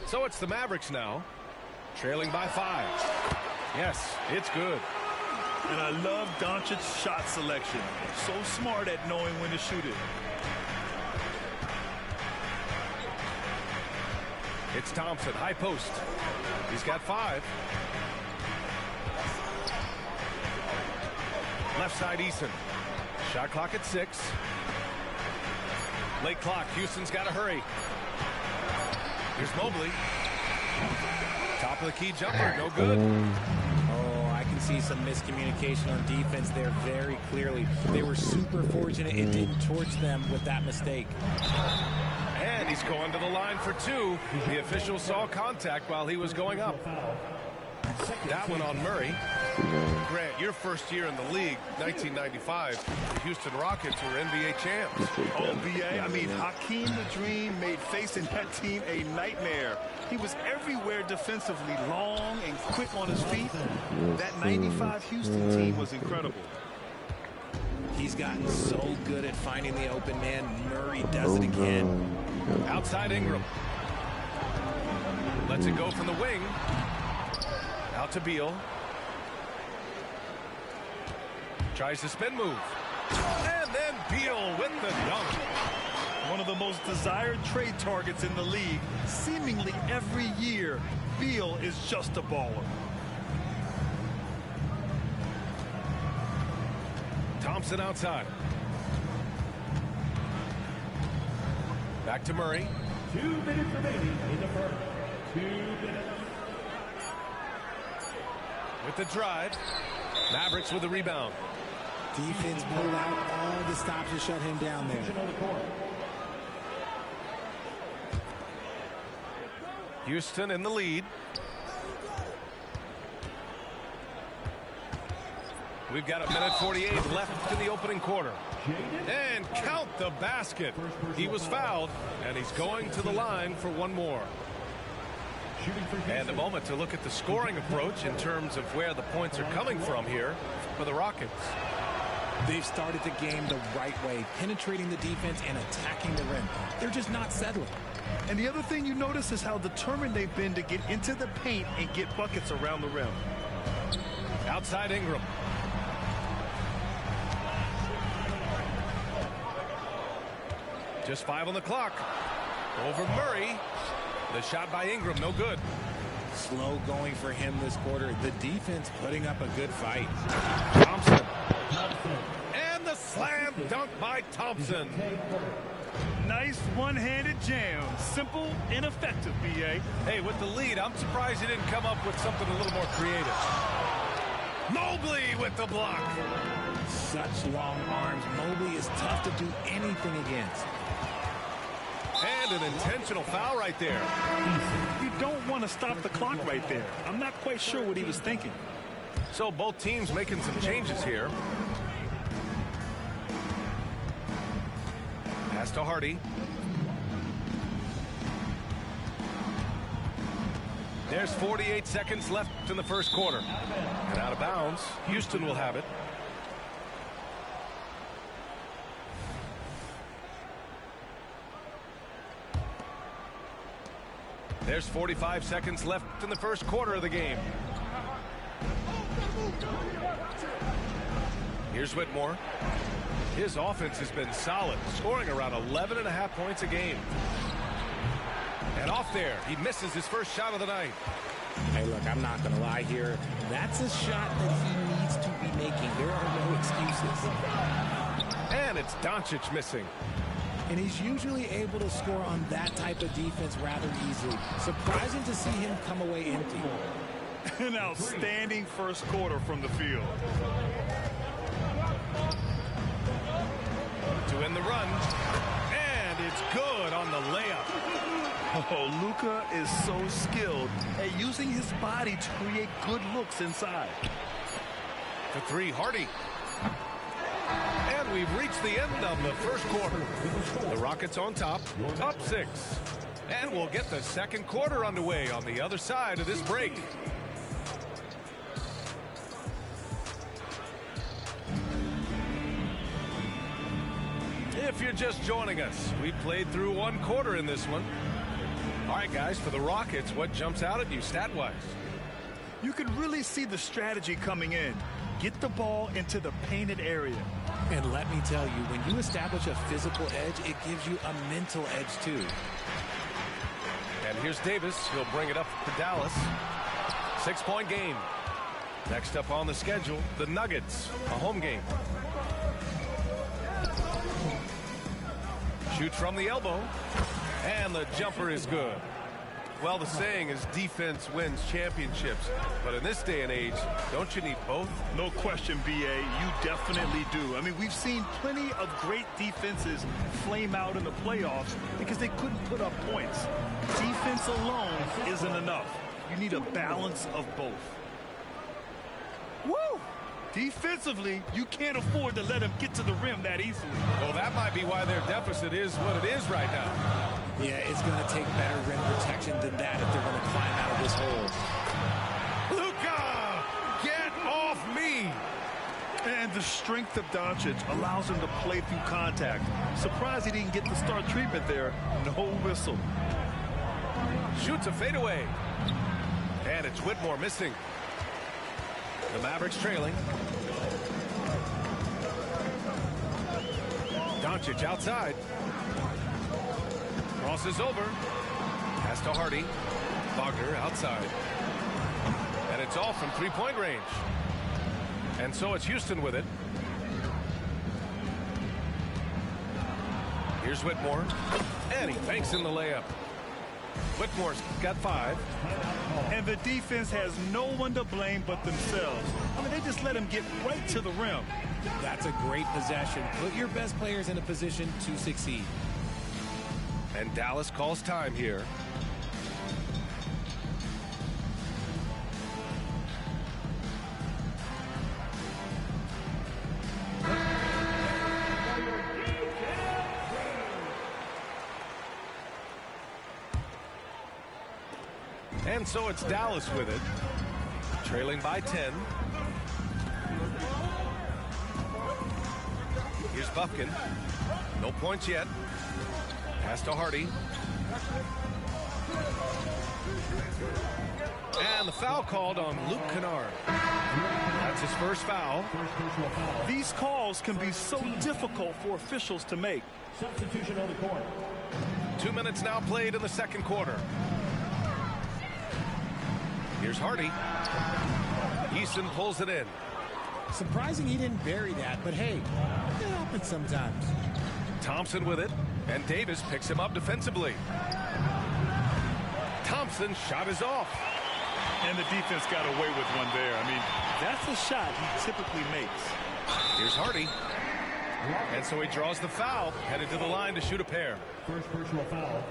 So it's the Mavericks now, trailing by 5. Yes, it's good. And I love Doncic's shot selection. So smart at knowing when to shoot it. It's Thompson, high post. He's got 5. Left side, Eason. Shot clock at 6. Late clock. Houston's got to hurry. Here's Mobley. Top of the key jumper, no good. Oh, I can see some miscommunication on defense there very clearly. They were super fortunate it didn't torch them with that mistake. And he's going to the line for 2. The official saw contact while he was going up. That one on Murray. Grant, your first year in the league, 1995, the Houston Rockets were NBA champs. Oh, B.A., I mean, Hakeem the Dream made facing that team a nightmare. He was everywhere defensively, long and quick on his feet. That 95 Houston team was incredible. He's gotten so good at finding the open man. Murray does it again. Outside Ingram. Lets it go from the wing. Out to Beal. Tries the spin move. And then Beal with the dunk. One of the most desired trade targets in the league. Seemingly every year, Beal is just a baller. Thompson outside. Back to Murray. 2 minutes remaining in the first. 2 minutes. With the drive. Mavericks with the rebound. Defense pulled out all the stops to shut him down there. Houston in the lead. We've got 1:48 left in the opening quarter. And count the basket. He was fouled, and he's going to the line for one more. And a moment to look at the scoring approach in terms of where the points are coming from here for the Rockets. They've started the game the right way, penetrating the defense and attacking the rim. They're just not settling. And the other thing you notice is how determined they've been to get into the paint and get buckets around the rim. Outside Ingram. Just 5 on the clock. Over Murray. The shot by Ingram, no good. Slow going for him this quarter. The defense putting up a good fight. Thompson. And the slam dunk by Thompson. Nice one-handed jam. Simple and effective, B.A. Hey, with the lead, I'm surprised he didn't come up with something a little more creative. Mobley with the block. Such long arms. Mobley is tough to do anything against. And an intentional foul right there. You don't want to stop the clock right there. I'm not quite sure what he was thinking. So both teams making some changes here. Pass to Hardy. There's 48 seconds left in the first quarter. And out of bounds, Houston will have it. There's 45 seconds left in the first quarter of the game. Here's Whitmore. His offense has been solid, scoring around 11.5 points a game. And off there, he misses his first shot of the night. Hey, look, I'm not going to lie here. That's a shot that he needs to be making. There are no excuses. And it's Doncic missing. And he's usually able to score on that type of defense rather easily. Surprising to see him come away empty. An outstanding first quarter from the field. To end the run. And it's good on the layup. Oh, Luka is so skilled at using his body to create good looks inside. To 3, Hardy. And we've reached the end of the first quarter. The Rockets on top, up 6. And we'll get the second quarter underway on the other side of this break. If you're just joining us, we played through one quarter in this one. All right, guys, for the Rockets, what jumps out at you stat-wise? You can really see the strategy coming in. Get the ball into the painted area. And let me tell you, when you establish a physical edge, it gives you a mental edge, too. And here's Davis. He'll bring it up for Dallas. 6-point game. Next up on the schedule, the Nuggets, a home game. Shoots from the elbow. And the jumper is good. Well, the saying is defense wins championships. But in this day and age, don't you need both? No question, B.A. You definitely do. I mean, we've seen plenty of great defenses flame out in the playoffs because they couldn't put up points. Defense alone isn't enough. You need a balance of both. Woo! Defensively, you can't afford to let them get to the rim that easily. Well, that might be why their deficit is what it is right now. Yeah, it's going to take better rim protection than that if they're going to climb out of this hole. Luka, get off me! And the strength of Doncic allows him to play through contact. Surprised he didn't get the start treatment there. No whistle. Shoots a fadeaway. And it's Whitmore missing. The Mavericks trailing. Doncic outside. Crosses over. Pass to Hardy. Wagner outside. And it's all from three-point range. And so it's Houston with it. Here's Whitmore. And he banks in the layup. Whitmore's got 5. And the defense has no one to blame but themselves. I mean, they just let him get right to the rim. That's a great possession. Put your best players in a position to succeed. And Dallas calls time here. And so it's Dallas with it, trailing by 10. Here's Buffkin. No points yet. Pass to Hardy. And the foul called on Luke Kennard. That's his first foul. These calls can be so difficult for officials to make. Substitution on the court. 2 minutes now played in the second quarter. Here's Hardy. Eason pulls it in. Surprising he didn't bury that, but hey, it happens sometimes. Thompson with it, and Davis picks him up defensively. Thompson's shot is off. And the defense got away with one there. I mean, that's a shot he typically makes. Here's Hardy. And so he draws the foul, headed to the line to shoot a pair. First personal foul.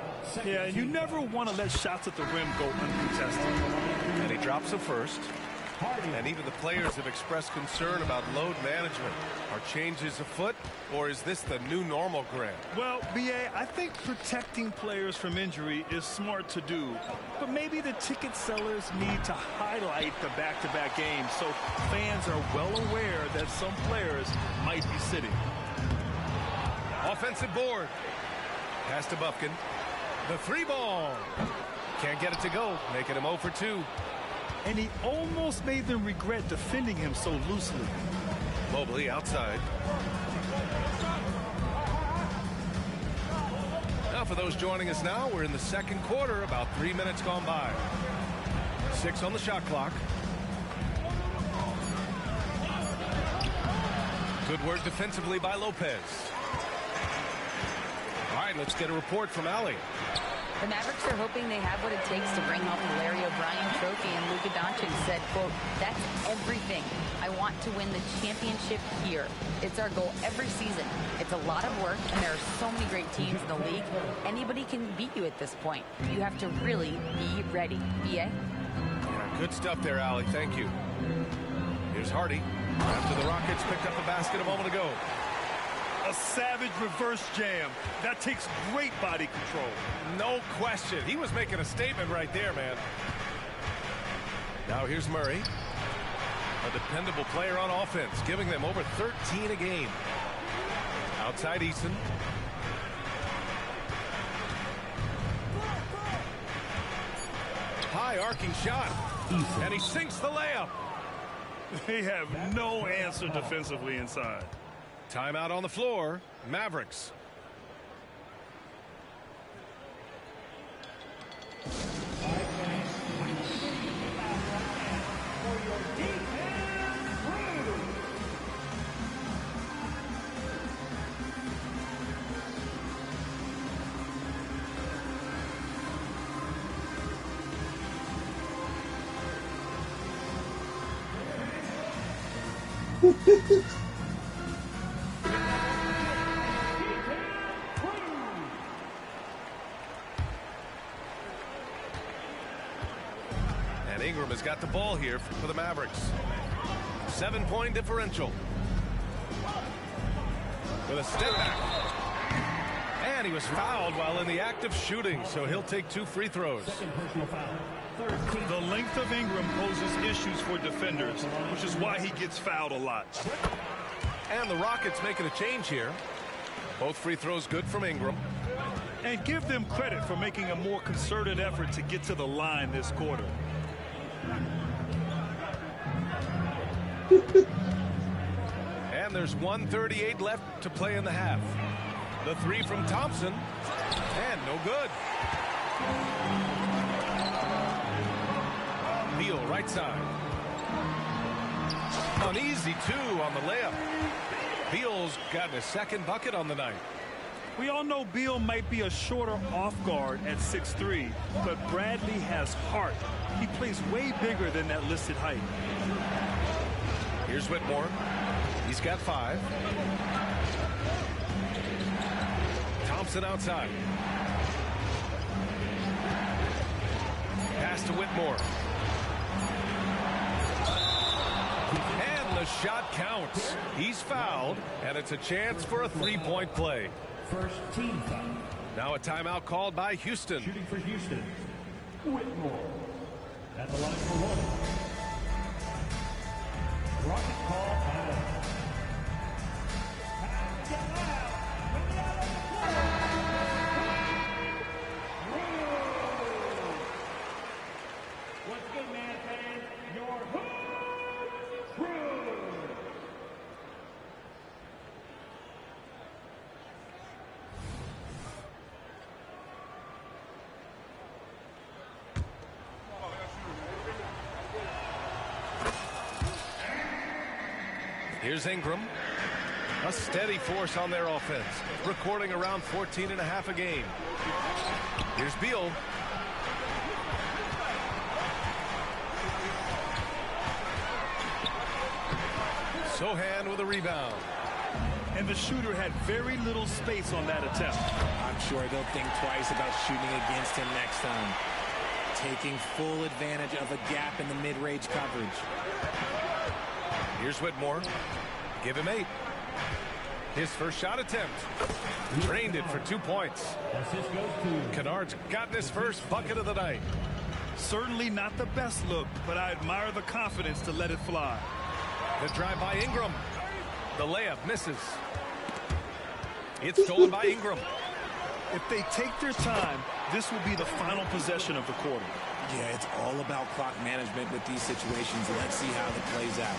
Yeah, you never want to let shots at the rim go uncontested. And he drops the first. And even the players have expressed concern about load management. Are changes afoot, or is this the new normal, Grant? Well, B.A., I think protecting players from injury is smart to do. But maybe the ticket sellers need to highlight the back-to-back games so fans are well aware that some players might be sitting. Offensive board. Pass to Buffkin. The 3-ball. Can't get it to go, making him 0 for 2. And he almost made them regret defending him so loosely. Mobley outside. Now for those joining us now, we're in the second quarter, about 3 minutes gone by. 6 on the shot clock. Good work defensively by Lopez. All right, let's get a report from Allie. The Mavericks are hoping they have what it takes to bring home the Larry O'Brien trophy, and Luka Doncic said, quote, "That's everything. I want to win the championship here. It's our goal every season. It's a lot of work, and there are so many great teams in the league. Anybody can beat you at this point. You have to really be ready." B.A.? Yeah, good stuff there, Allie. Thank you. Here's Hardy. After the Rockets picked up a basket a moment ago. A savage reverse jam. That takes great body control. No question. He was making a statement right there, man. Now here's Murray. A dependable player on offense, giving them over 13 a game. Outside Eason. High arcing shot. And he sinks the layup. They have no answer defensively inside. Timeout on the floor. Mavericks. And Ingram has got the ball here for the Mavericks. 7-point differential. With a step back. And he was fouled while in the act of shooting, so he'll take 2 free throws. The length of Ingram poses issues for defenders, which is why he gets fouled a lot. And the Rockets making a change here. Both free throws good from Ingram. And give them credit for making a more concerted effort to get to the line this quarter. And there's 1:38 left to play in the half. The three from Thompson. And no good. Beal right side. An easy two on the layup. Beal's gotten his second bucket on the night. We all know Beal might be a shorter off guard at 6'3", but Bradley has heart. He plays way bigger than that listed height. Here's Whitmore. He's got 5. Thompson outside. Pass to Whitmore. And the shot counts. He's fouled, and it's a chance for a three-point play. First team foul. Now a timeout called by Houston. Shooting for Houston, Whitmore. At the line for one. Rocket call timeout. What's good, man, fans? Your crew. Here's Ingram. A steady force on their offense, recording around 14.5 a game. Here's Beal. Sohan with a rebound. And the shooter had very little space on that attempt. I'm sure they'll think twice about shooting against him next time. Taking full advantage of a gap in the mid-range coverage. Here's Whitmore. Give him 8. His first shot attempt. Drained it for 2 points. Kennard's gotten his first bucket of the night. Certainly not the best look, but I admire the confidence to let it fly. The drive by Ingram. The layup misses. It's stolen by Ingram. If they take their time, this will be the final possession of the quarter. Yeah, it's all about clock management with these situations. Let's see how it plays out.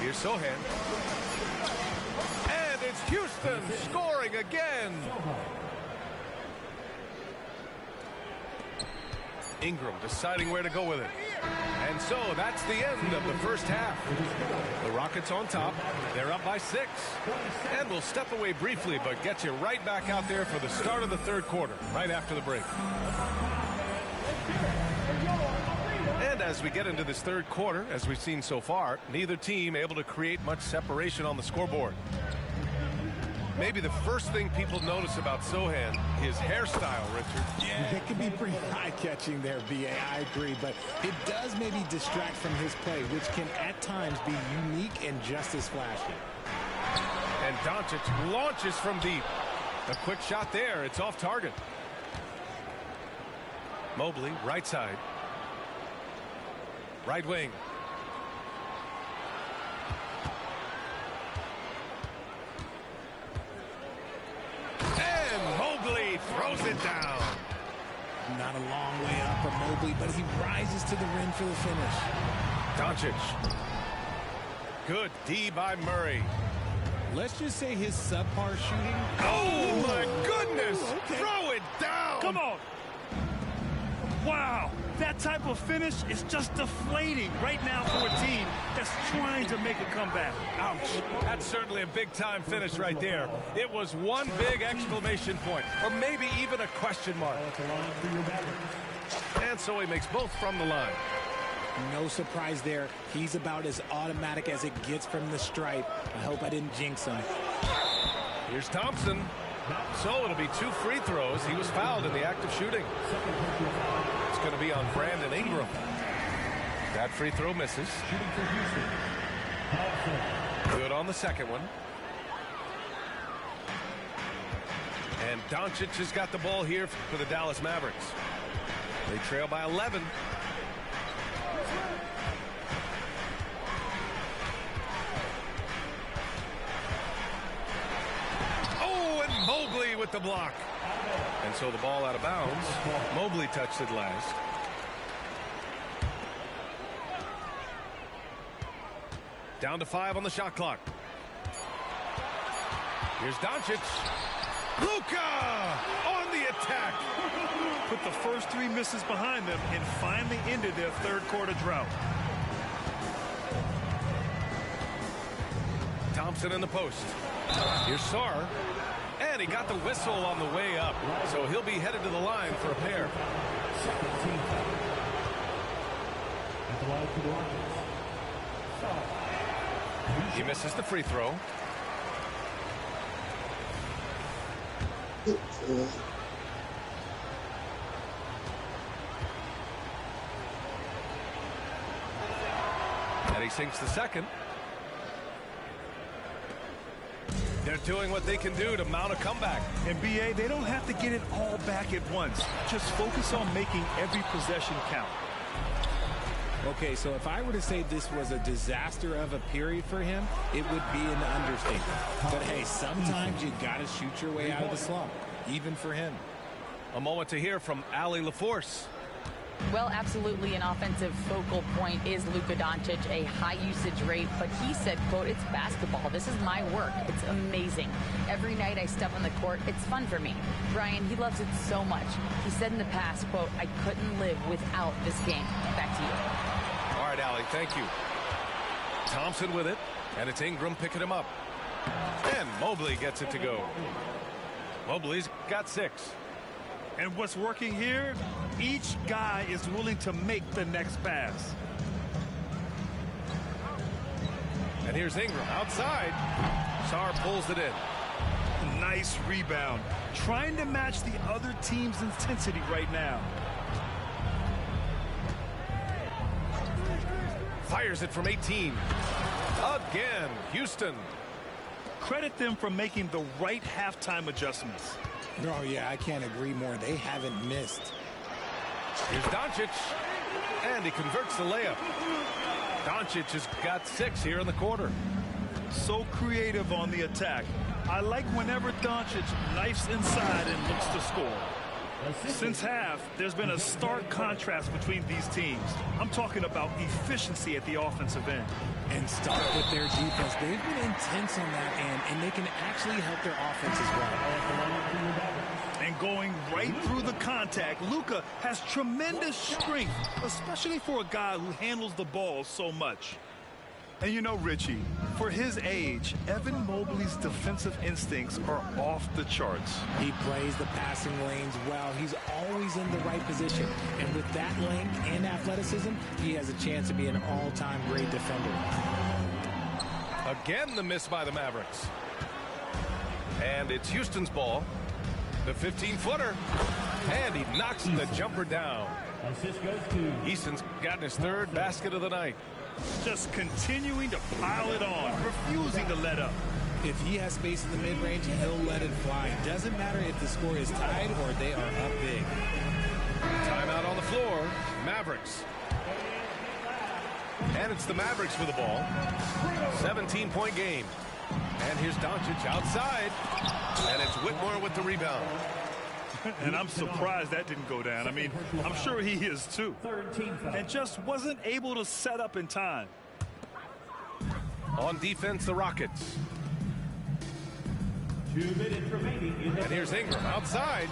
Here's Sohan. And it's Houston scoring again. Ingram deciding where to go with it. And so that's the end of the first half. The Rockets on top. They're up by 6. And we'll step away briefly, but get you right back out there for the start of the third quarter, right after the break. And as we get into this third quarter, as we've seen so far, neither team able to create much separation on the scoreboard. Maybe the first thing people notice about Sohan, his hairstyle, Richard. Yeah, it can be pretty eye-catching there, B.A. I agree, but it does maybe distract from his play, which can at times be unique and just as flashy. And Doncic launches from deep. A quick shot there. It's off target. Mobley, right side. Right wing. And Mobley throws it down. Not a long way up for Mobley, but he rises to the rim for the finish. Doncic. Good D by Murray. Let's just say his subpar shooting. Oh, my goodness. Okay. Throw it down. Come on. Wow. That type of finish is just deflating right now for a team that's trying to make a comeback. Ouch. That's certainly a big-time finish right there. It was one big exclamation point, or maybe even a question mark. And so he makes both from the line. No surprise there. He's about as automatic as it gets from the stripe. I hope I didn't jinx him. Here's Thompson. So it'll be 2 free throws. He was fouled in the act of shooting. It's going to be on Brandon Ingram. That free throw misses. Good on the second one. And Doncic has got the ball here for the Dallas Mavericks. They trail by 11. Oh, and Mobley with the block. And so the ball out of bounds. Mobley touched it last. Down to 5 on the shot clock. Here's Doncic. Luka on the attack. Put the first 3 misses behind them and finally ended their third-quarter drought. Thompson in the post. Here's Sarr. And he got the whistle on the way up. So he'll be headed to the line for a pair. He misses the free throw. And he sinks the second. They're doing what they can do to mount a comeback. And BA, they don't have to get it all back at once. Just focus on making every possession count. Okay, so if I were to say this was a disaster of a period for him, it would be an understatement. But hey, sometimes you got to shoot your way out of the slump, even for him. A moment to hear from Allie LaForce. Well, absolutely an offensive focal point is Luka Doncic, a high usage rate, but he said, quote, it's basketball. This is my work. It's amazing. Every night I step on the court, it's fun for me. Brian, he loves it so much. He said in the past, quote, I couldn't live without this game. Back to you. All right, Allie, thank you. Thompson with it, and it's Ingram picking him up. And Mobley gets it to go. Mobley's got 6. And what's working here, each guy is willing to make the next pass. And here's Ingram outside. Sarr pulls it in. Nice rebound. Trying to match the other team's intensity right now. Fires it from 18. Again, Houston. Credit them for making the right halftime adjustments. Oh, yeah, I can't agree more. They haven't missed. Here's Doncic. And he converts the layup. Doncic has got 6 here in the quarter. So creative on the attack. I like whenever Doncic knifes inside and looks to score. Since half, there's been a stark contrast between these teams. I'm talking about efficiency at the offensive end. And start with their defense. They've been intense on that end, and they can actually help their offense as well. And going right through the contact, Luka has tremendous strength, especially for a guy who handles the ball so much. And you know, Richie, for his age, Evan Mobley's defensive instincts are off the charts. He plays the passing lanes well. He's always in the right position. And with that length and athleticism, he has a chance to be an all-time great defender. Again, the miss by the Mavericks. And it's Houston's ball. The 15-footer. And he knocks the jumper down. Easton's gotten his 3rd basket of the night. Just continuing to pile it on, refusing to let up. If he has space in the mid-range, he'll let it fly. Doesn't matter if the score is tied or they are up big. Timeout on the floor. Mavericks. And it's the Mavericks with the ball. 17-point game. And here's Doncic outside. And it's Whitmore with the rebound. And I'm surprised that didn't go down. I mean, I'm sure he is too. And just wasn't able to set up in time. On defense, the Rockets. 2 minutes remaining. And here's Ingram outside.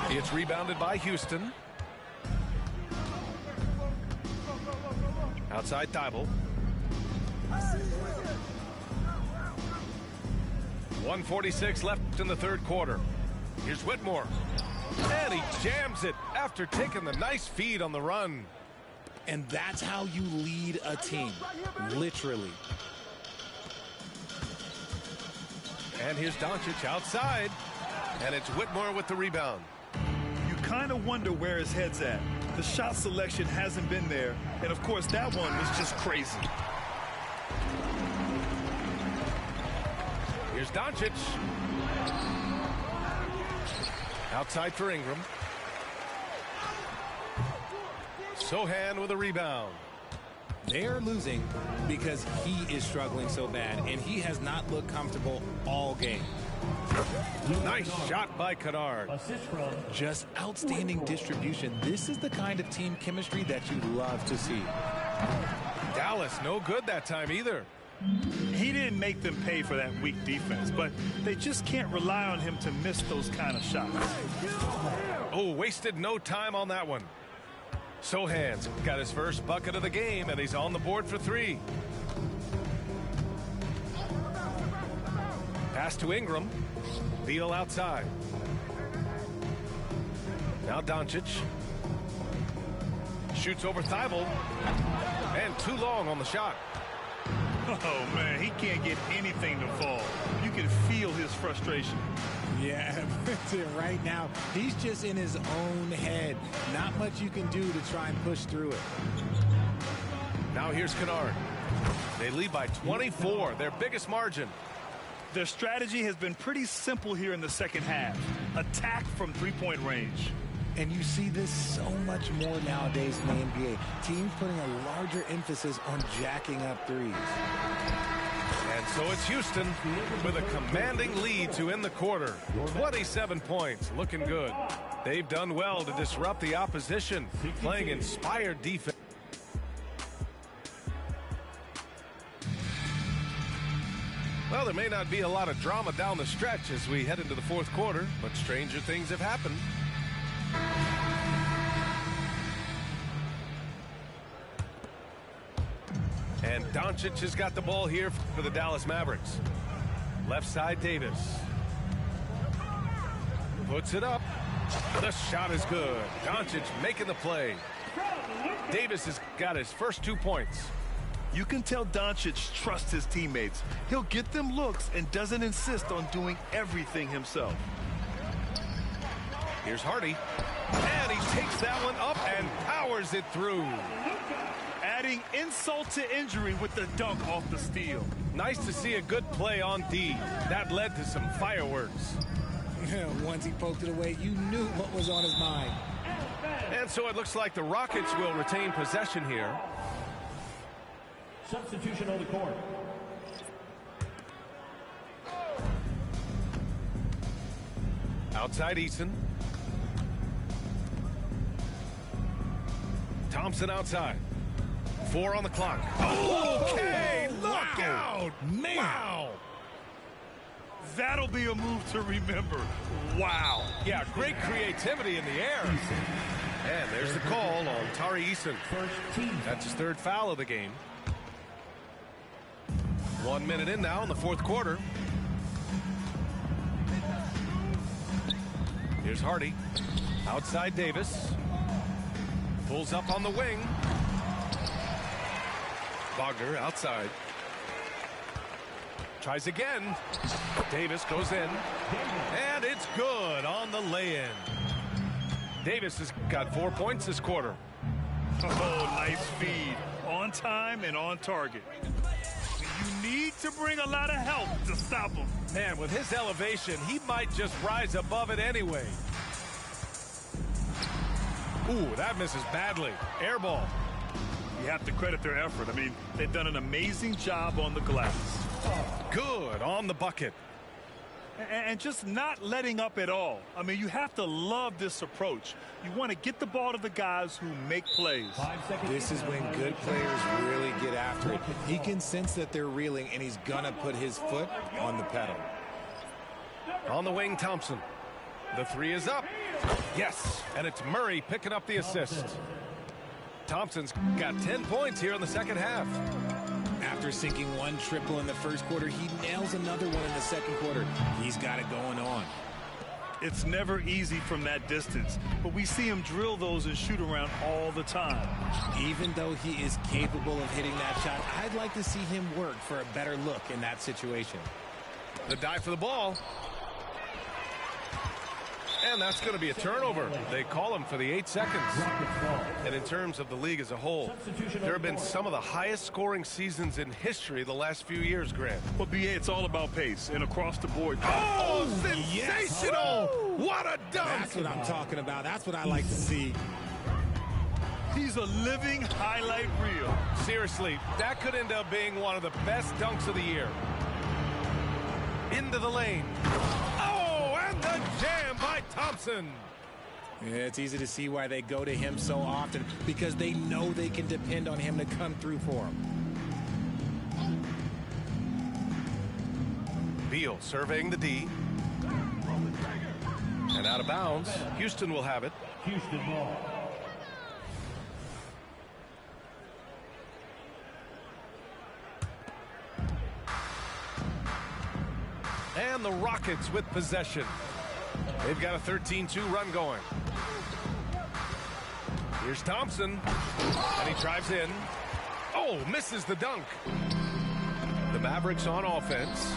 It's rebounded by Houston. Outside Thibault. 1:46 left in the 3rd quarter. Here's Whitmore. And he jams it after taking the nice feed on the run. And that's how you lead a team. Literally. And here's Doncic outside. And it's Whitmore with the rebound. You kind of wonder where his head's at. The shot selection hasn't been there. And, of course, that one was just crazy. Here's Doncic. Outside for Ingram. Sohan with a rebound. They're losing because he is struggling so bad, and he has not looked comfortable all game. Nice shot by Kennard. Just outstanding distribution. This is the kind of team chemistry that you love to see. Dallas no good that time either. He didn't make them pay for that weak defense, but they just can't rely on him to miss those kind of shots. Oh, wasted no time on that one. Sohan's got his first bucket of the game, and he's on the board for 3. Pass to Ingram. Beal outside. Now Doncic. Shoots over Thibault. And too long on the shot. Oh, man, he can't get anything to fall. You can feel his frustration. Yeah, right now, he's just in his own head. Not much you can do to try and push through it. Now here's Kennard. They lead by 24, their biggest margin. Their strategy has been pretty simple here in the second half. Attack from three-point range. And you see this so much more nowadays in the NBA. Teams putting a larger emphasis on jacking up threes. And so it's Houston with a commanding lead to end the quarter. 27 points, looking good. They've done well to disrupt the opposition, playing inspired defense. Well, there may not be a lot of drama down the stretch as we head into the fourth quarter, but stranger things have happened. And Doncic has got the ball here for the Dallas Mavericks. Left side, Davis. Puts it up. The shot is good. Doncic making the play. Davis has got his first 2 points. You can tell Doncic trusts his teammates. He'll get them looks and doesn't insist on doing everything himself. Here's Hardy. And he takes that one up and powers it through. Adding insult to injury with the dunk off the steal. Nice to see a good play on D. That led to some fireworks. Once he poked it away, you knew what was on his mind. And so it looks like the Rockets will retain possession here. Substitution on the court. Outside Eason. Thompson outside. 4 on the clock. Okay, look out. Man. Wow. That'll be a move to remember. Wow. Yeah, great creativity in the air. And there's the call on Tari Eason. That's his 3rd foul of the game. 1 minute in now in the fourth quarter. Here's Hardy. Outside Davis. Pulls up on the wing. Wagner outside. Tries again. Davis goes in. And it's good on the lay-in. Davis has got 4 points this quarter. Oh, nice feed. On time and on target. You need to bring a lot of help to stop him. Man, with his elevation, he might just rise above it anyway. Ooh, that misses badly. Air ball. You have to credit their effort. I mean, they've done an amazing job on the glass. Good on the bucket. And just not letting up at all. I mean, you have to love this approach. You want to get the ball to the guys who make plays. This is when good players really get after it. He can sense that they're reeling, and he's going to put his foot on the pedal. On the wing, Thompson. The 3 is up. Yes, and it's Murray picking up the assist. Thompson's got 10 points here in the second half. After sinking 1 triple in the first quarter, he nails another one in the second quarter. He's got it going on. It's never easy from that distance, but we see him drill those and shoot around all the time. Even though he is capable of hitting that shot, I'd like to see him work for a better look in that situation. The dive for the ball. And that's going to be a turnover. They call him for the 8 seconds. And in terms of the league as a whole, there have been some of the highest scoring seasons in history the last few years, Grant. Well, BA, it's all about pace and across the board. Oh, sensational! Yes. What a dunk! That's what I'm talking about. That's what I like to see. He's a living highlight reel. Seriously, that could end up being one of the best dunks of the year. Into the lane. Oh, and the jam by Thompson. Yeah, it's easy to see why they go to him so often, because they know they can depend on him to come through for them. Beal surveying the D. And out of bounds. Houston will have it. Houston ball. And the Rockets with possession. They've got a 13-2 run going. Here's Thompson. And he drives in. Oh, misses the dunk. The Mavericks on offense.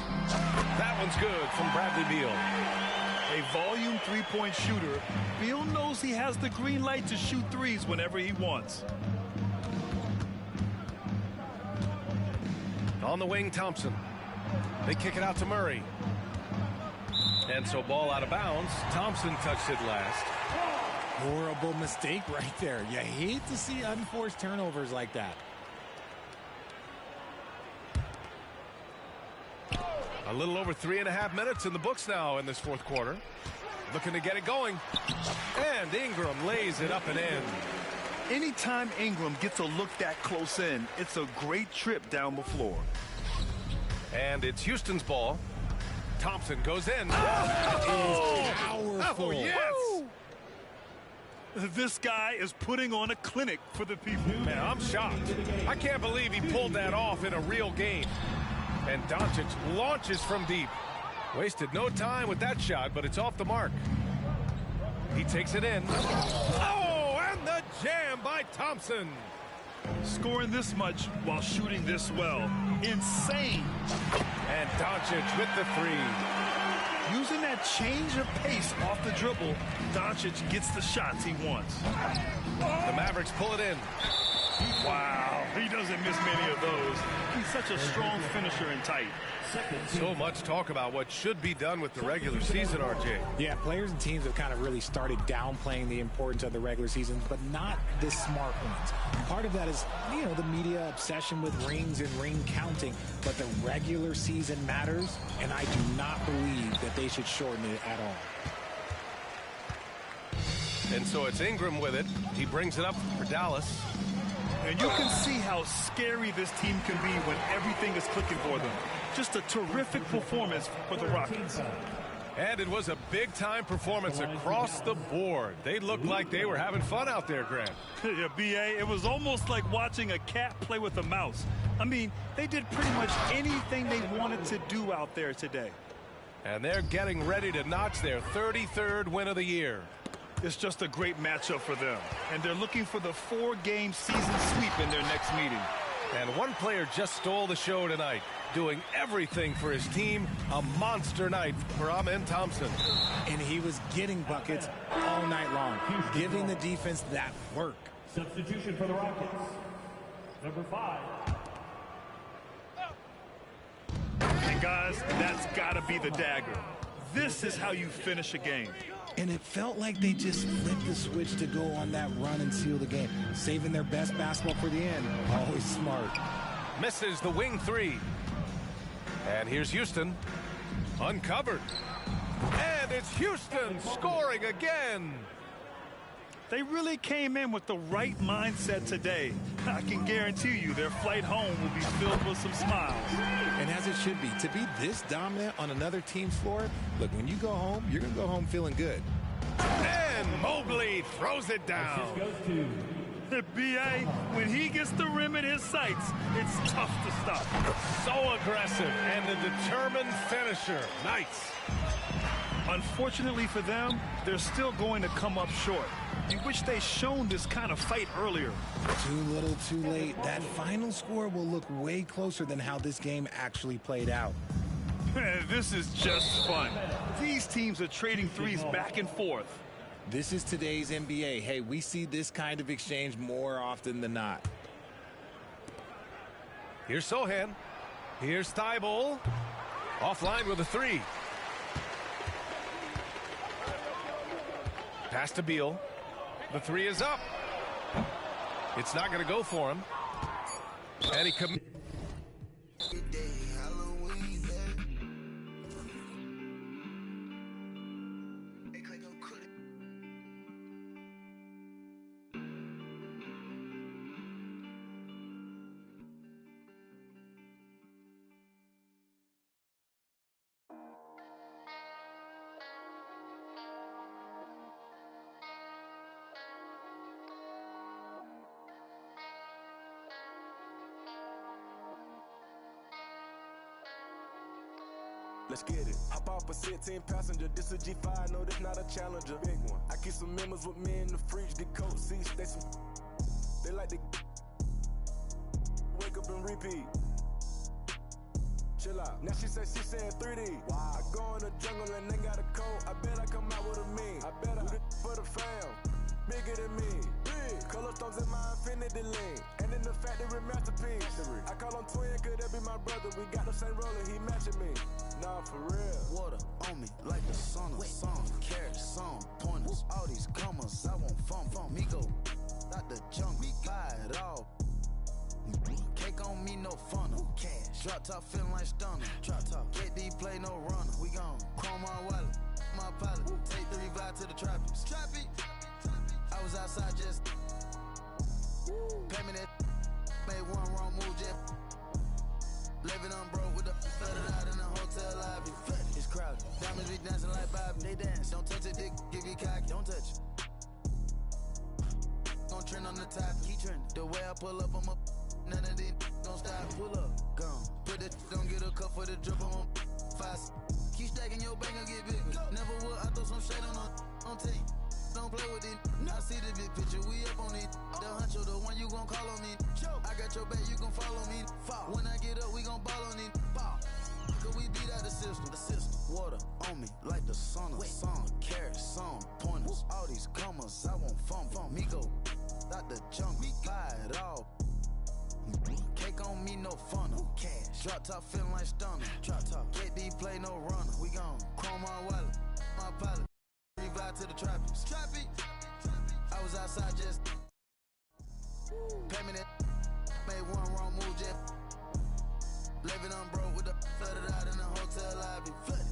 That one's good from Bradley Beal. A volume three-point shooter. Beal knows he has the green light to shoot threes whenever he wants. On the wing, Thompson. They kick it out to Murray. And so ball out of bounds. Thompson touched it last. Horrible mistake right there. You hate to see unforced turnovers like that. A little over 3.5 minutes in the books now in this fourth quarter. Looking to get it going. And Ingram lays it up and in. Anytime Ingram gets a look that close in, it's a great trip down the floor. And it's Houston's ball. Thompson goes in. Powerful. Oh, yes. This guy is putting on a clinic for the people. Man, I'm shocked. I can't believe he pulled that off in a real game. And Doncic launches from deep. Wasted no time with that shot, but it's off the mark. He takes it in. Oh, and the jam by Thompson. Scoring this much while shooting this well. Insane. And Doncic with the three. Using that change of pace off the dribble, Doncic gets the shots he wants. The Mavericks pull it in. Wow, he doesn't miss many of those. He's such a strong finisher and tight. So much talk about what should be done with the regular season, RJ. Yeah, players and teams have kind of really started downplaying the importance of the regular season, but not the smart ones. Part of that is, you know, the media obsession with rings and ring counting, but the regular season matters, and I do not believe that they should shorten it at all. And so it's Ingram with it. He brings it up for Dallas. And you can see how scary this team can be when everything is clicking for them. Just a terrific performance for the Rockets. And it was a big-time performance across the board. They looked like they were having fun out there, Grant. Yeah, B.A., it was almost like watching a cat play with a mouse. I mean, they did pretty much anything they wanted to do out there today. And they're getting ready to notch their 33rd win of the year. It's just a great matchup for them. And they're looking for the 4-game season sweep in their next meeting. And one player just stole the show tonight, doing everything for his team. A monster night for Amen Thompson. And he was getting buckets all night long, giving the defense that work. Substitution for the Rockets. Number 5. And guys, that's got to be the dagger. This is how you finish a game. And it felt like they just flipped the switch to go on that run and seal the game, saving their best basketball for the end. Always smart. Misses the wing three. And here's Houston. Uncovered. And it's Houston scoring again. They really came in with the right mindset today. I can guarantee you their flight home will be filled with some smiles. And as it should be, to be this dominant on another team's floor, look, when you go home, you're going to go home feeling good. And Mobley throws it down. The B.A., when he gets the rim in his sights, it's tough to stop. So aggressive and a determined finisher. Nice. Unfortunately for them, they're still going to come up short. You wish they'd shown this kind of fight earlier. Too little, too late. That final score will look way closer than how this game actually played out. This is just fun. These teams are trading threes back and forth. This is today's NBA. Hey, we see this kind of exchange more often than not. Here's Sohan. Here's Thibault. Offline with a three. Pass to Beal. The three is up. It's not going to go for him. And he commits. Let's get it. Hop off a 16 passenger. This a G5, no, this not a Challenger. Big one. I keep some members with me in the fridge. The coat seats, they like to wake up and repeat. Chill out. Now she saying 3D. Wow. I go in the jungle and they got a coat. I bet I come out with a mean. I bet I do this for the fam. Bigger than me. Big. Color stones in my infinity lane. And in the factory masterpiece. I call him twin, could that be my brother? We got the same roller, he matching me. Nah, for real. Water on me like the sun of sun. Carrots, some pointers. All these commas, I want fun. Me go out the jungle. Buy it all. Cake on me, no funnel. Cash. Drop top feeling like stunner. Drop top. KD play no runner. We gone. Chrome my wallet. My pilot. Take 3 vibe to the tropics. Trappy. I was outside just. Pay me that. Made one wrong move, jet. Living on broke with the flooded out in the hotel lobby. It's crowded. Diamonds be dancing like Bobby. They dance. Don't touch it, dick. Give you cocky. Don't touch it. Gon' trend on the top. Keep trending. The way I pull up, I'm up. None of these don't stop. Pull up. Gone. Put that. Don't get a cup for the drip on 5. Keep stacking your bank and get bigger. Never will. I throw some shade on team. Don't play with it. I see the big picture. We up on it. The huncho, the one you gon' call on me. I got your back, you gon' follow me. When I get up, we gon' ball on it. Cause we beat out the system. Water on me like the sun of sun. Carrots, some pointers. All these commas, I want fun. Me go out the jungle. Buy it all. Cake on me, no funnel. Cash. Drop top feeling like stunner. Drop top. KD play no runner. We gone. Chrome my wallet. My pilot. Revive to the tropics. Trappy. I was outside just. Pay me that. Made one wrong move, jet. Living on broke with the flooded out in the hotel lobby. Flooded.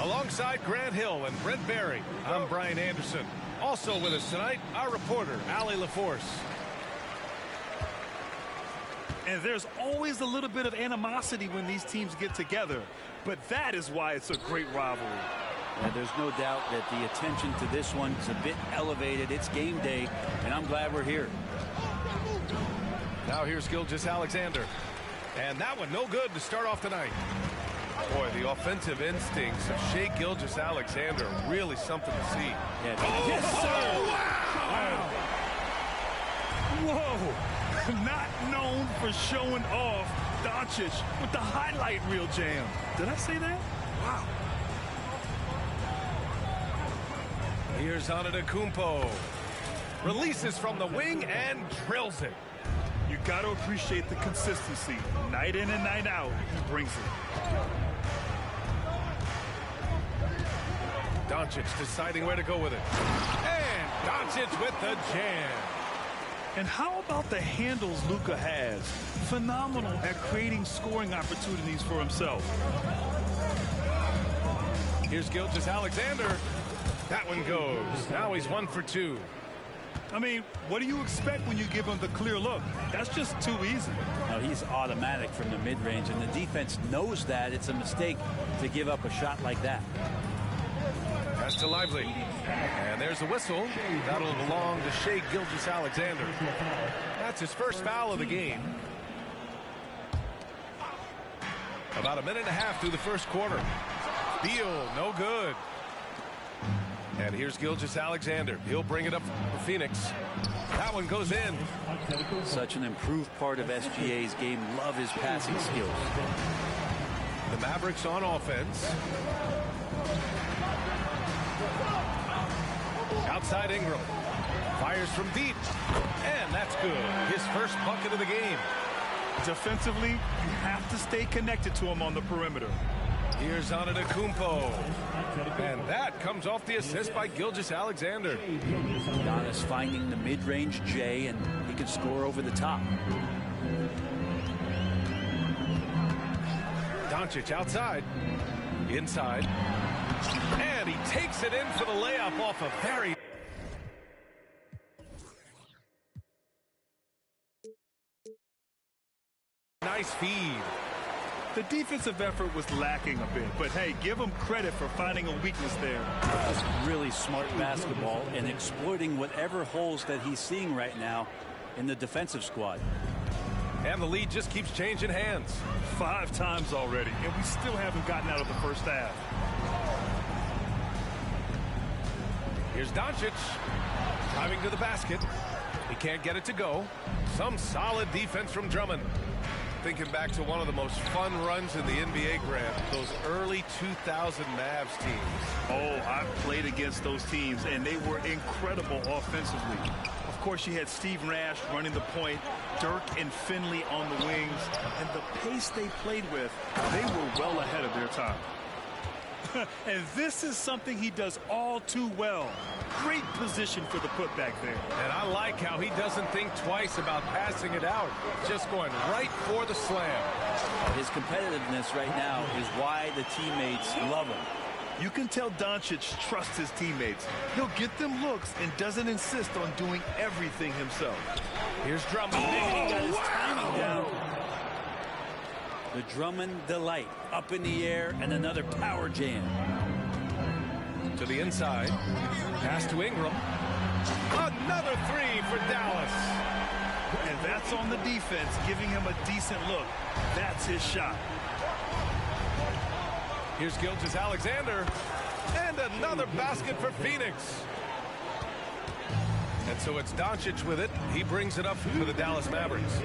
Alongside Grant Hill and Brent Barry, I'm Brian Anderson. Also with us tonight, our reporter, Allie LaForce. And there's always a little bit of animosity when these teams get together. But that is why it's a great rivalry. Yeah, there's no doubt that the attention to this one is a bit elevated. It's game day, and I'm glad we're here. Now here's Gilgeous-Alexander. And that one no good to start off tonight. Boy, the offensive instincts of Shai Gilgeous-Alexander, really something to see. Yeah. Oh, yes, sir! Wow! Whoa! Not known for showing off, Doncic with the highlight reel jam. Did I say that? Wow. Here's Antetokounmpo. Releases from the wing and drills it. You got to appreciate the consistency. Night in and night out, he brings it. Doncic deciding where to go with it. And Doncic with the jam. And how about the handles Luka has? Phenomenal at creating scoring opportunities for himself. Here's Gilgeous-Alexander. That one goes. Now he's 1 for 2. I mean, what do you expect when you give him the clear look? That's just too easy. No, he's automatic from the mid-range, and the defense knows that it's a mistake to give up a shot like that. Pass to Lively. And there's a whistle. That'll belong to Shai Gilgeous-Alexander. That's his first foul of the game. About a minute and a half through the first quarter. Steal, no good. And here's Gilgeous-Alexander. He'll bring it up for Phoenix. That one goes in. Such an improved part of SGA's game. Love his passing skills. The Mavericks on offense. Outside Ingram. Fires from deep. And that's good. His first bucket of the game. Defensively, you have to stay connected to him on the perimeter. Here's Antetokounmpo. And that comes off the assist by Gilgeous-Alexander. Giannis finding the mid-range J, and he can score over the top. Doncic outside. Inside. And he takes it in for the layup off a very... nice feed. The defensive effort was lacking a bit, but hey, give him credit for finding a weakness there. That's really smart basketball and exploiting whatever holes that he's seeing right now in the defensive squad. And the lead just keeps changing hands. 5 times already, and we still haven't gotten out of the first half. Here's Doncic driving to the basket. He can't get it to go. Some solid defense from Drummond. Thinking back to one of the most fun runs in the NBA, Grant, those early 2000 Mavs teams. Oh, I've played against those teams, and they were incredible offensively. Of course, you had Steve Nash running the point, Dirk and Finley on the wings, and the pace they played with, they were well ahead of their time. And this is something he does all too well. Great position for the putback there. And I like how he doesn't think twice about passing it out, just going right for the slam. His competitiveness right now is why the teammates love him. You can tell Doncic trusts his teammates. He'll get them looks and doesn't insist on doing everything himself. Here's Drummond. He got his timing down. The Drummond delight up in the air and another power jam. To the inside. Pass to Ingram. Another three for Dallas. And that's on the defense, giving him a decent look. That's his shot. Here's Gilgeous-Alexander. And another basket for Phoenix. And so it's Doncic with it. He brings it up for the Dallas Mavericks.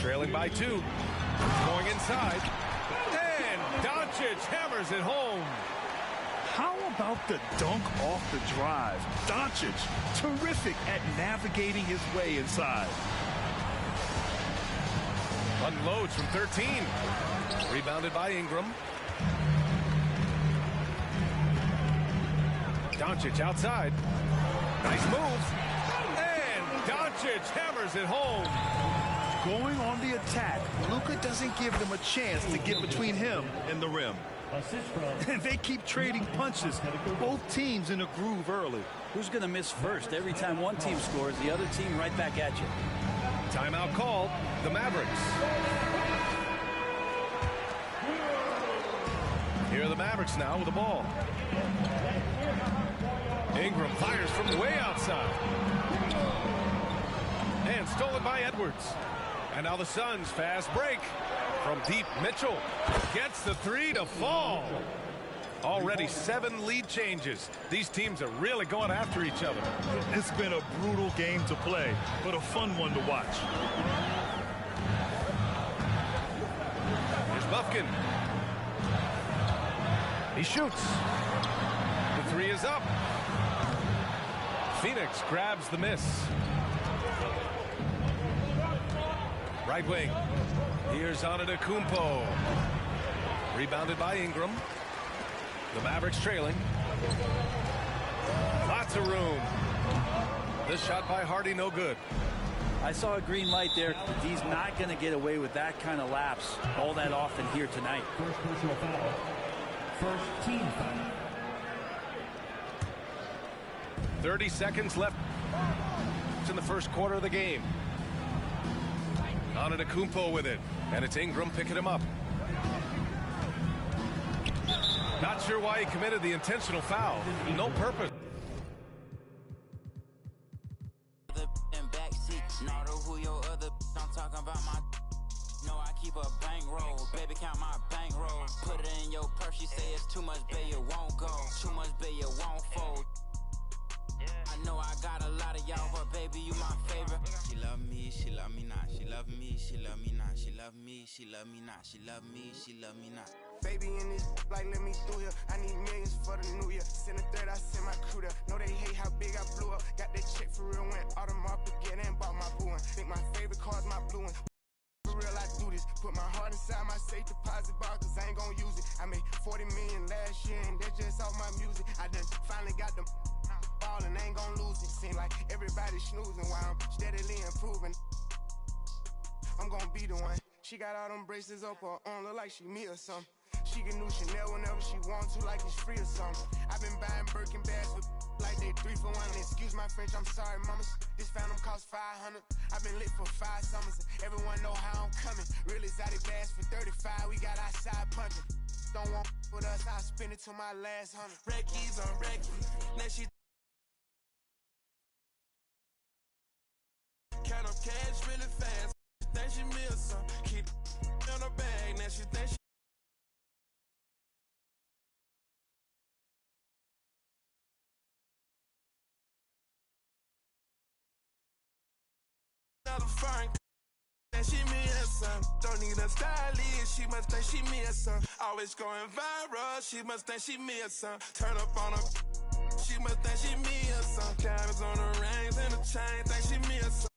Trailing by 2. Going inside. And Doncic hammers it home. How about the dunk off the drive? Doncic, terrific at navigating his way inside. Unloads from 13. Rebounded by Ingram. Doncic outside. Nice move. And Doncic hammers it home. Going on the attack, Luka doesn't give them a chance to get between him and the rim. And they keep trading punches. Both teams in a groove early. Who's going to miss first? Every time one team scores, the other team right back at you. Timeout called. The Mavericks. Here are the Mavericks now with the ball. Ingram fires from way outside. And stolen by Edwards. And now the Suns fast break. From deep, Mitchell gets the 3 to fall. Already 7 lead changes. These teams are really going after each other. It's been a brutal game to play, but a fun one to watch. Here's Buffkin. He shoots. The 3 is up. Phoenix grabs the miss. Right wing. Here's Antetokounmpo. Rebounded by Ingram. The Mavericks trailing. Lots of room. This shot by Hardy, no good. I saw a green light there. He's not going to get away with that kind of lapse all that often here tonight. First personal foul. First team foul. 30 seconds left in the first quarter of the game. Antetokounmpo with it, and it's Ingram picking him up. Not sure why he committed the intentional foul. No purpose. I'm talking about my. No, I keep a bankroll. Baby, count my bankroll. Put it in your purse. She say it's too much, babe, it won't go. Too much, babe, it won't fold. I know I got a lot of y'all, but baby, you my favorite. She love me, she love me not. She love me, she love me not. She love me, she love me not. She love me, she love me not. Baby in this, like, let me through here. I need millions for the new year. Send a third, I send my crew there. Know they hate how big I blew up. Got that check for real, went Audemars again and bought my blue one. Think my favorite car's my blue one. For real, I do this. Put my heart inside my safe deposit box, cause I ain't gon' use it. I made 40 million last year, and that's just off my music. I done finally got them ball and ain't gon' lose it. Seem like everybody's snoozing while I'm steadily improving. I'm gon' be the one. She got all them bracelets up her arm, look like she me or something. She can do Chanel whenever she wants to, like it's free or something. I've been buying Birkin bags for like they 3 for 1. Excuse my French, I'm sorry, mamas. This Phantom cost 500. I've been lit for 5 summers. Everyone know how I'm coming. Real exotic bags for 35. We got outside pumping. Don't want with us, I'll spend it to my last 100. Red keys on red keys. Now she count up cash really fast. Think she me or something. Keep in her bag. Now she think she another foreign. That she me or something. Don't need a stylist. She must think she me or something. Always going viral. She must think she me or something. Turn up on her. She must think she me or something. Diamonds on her rings and the chain. Think she me or something.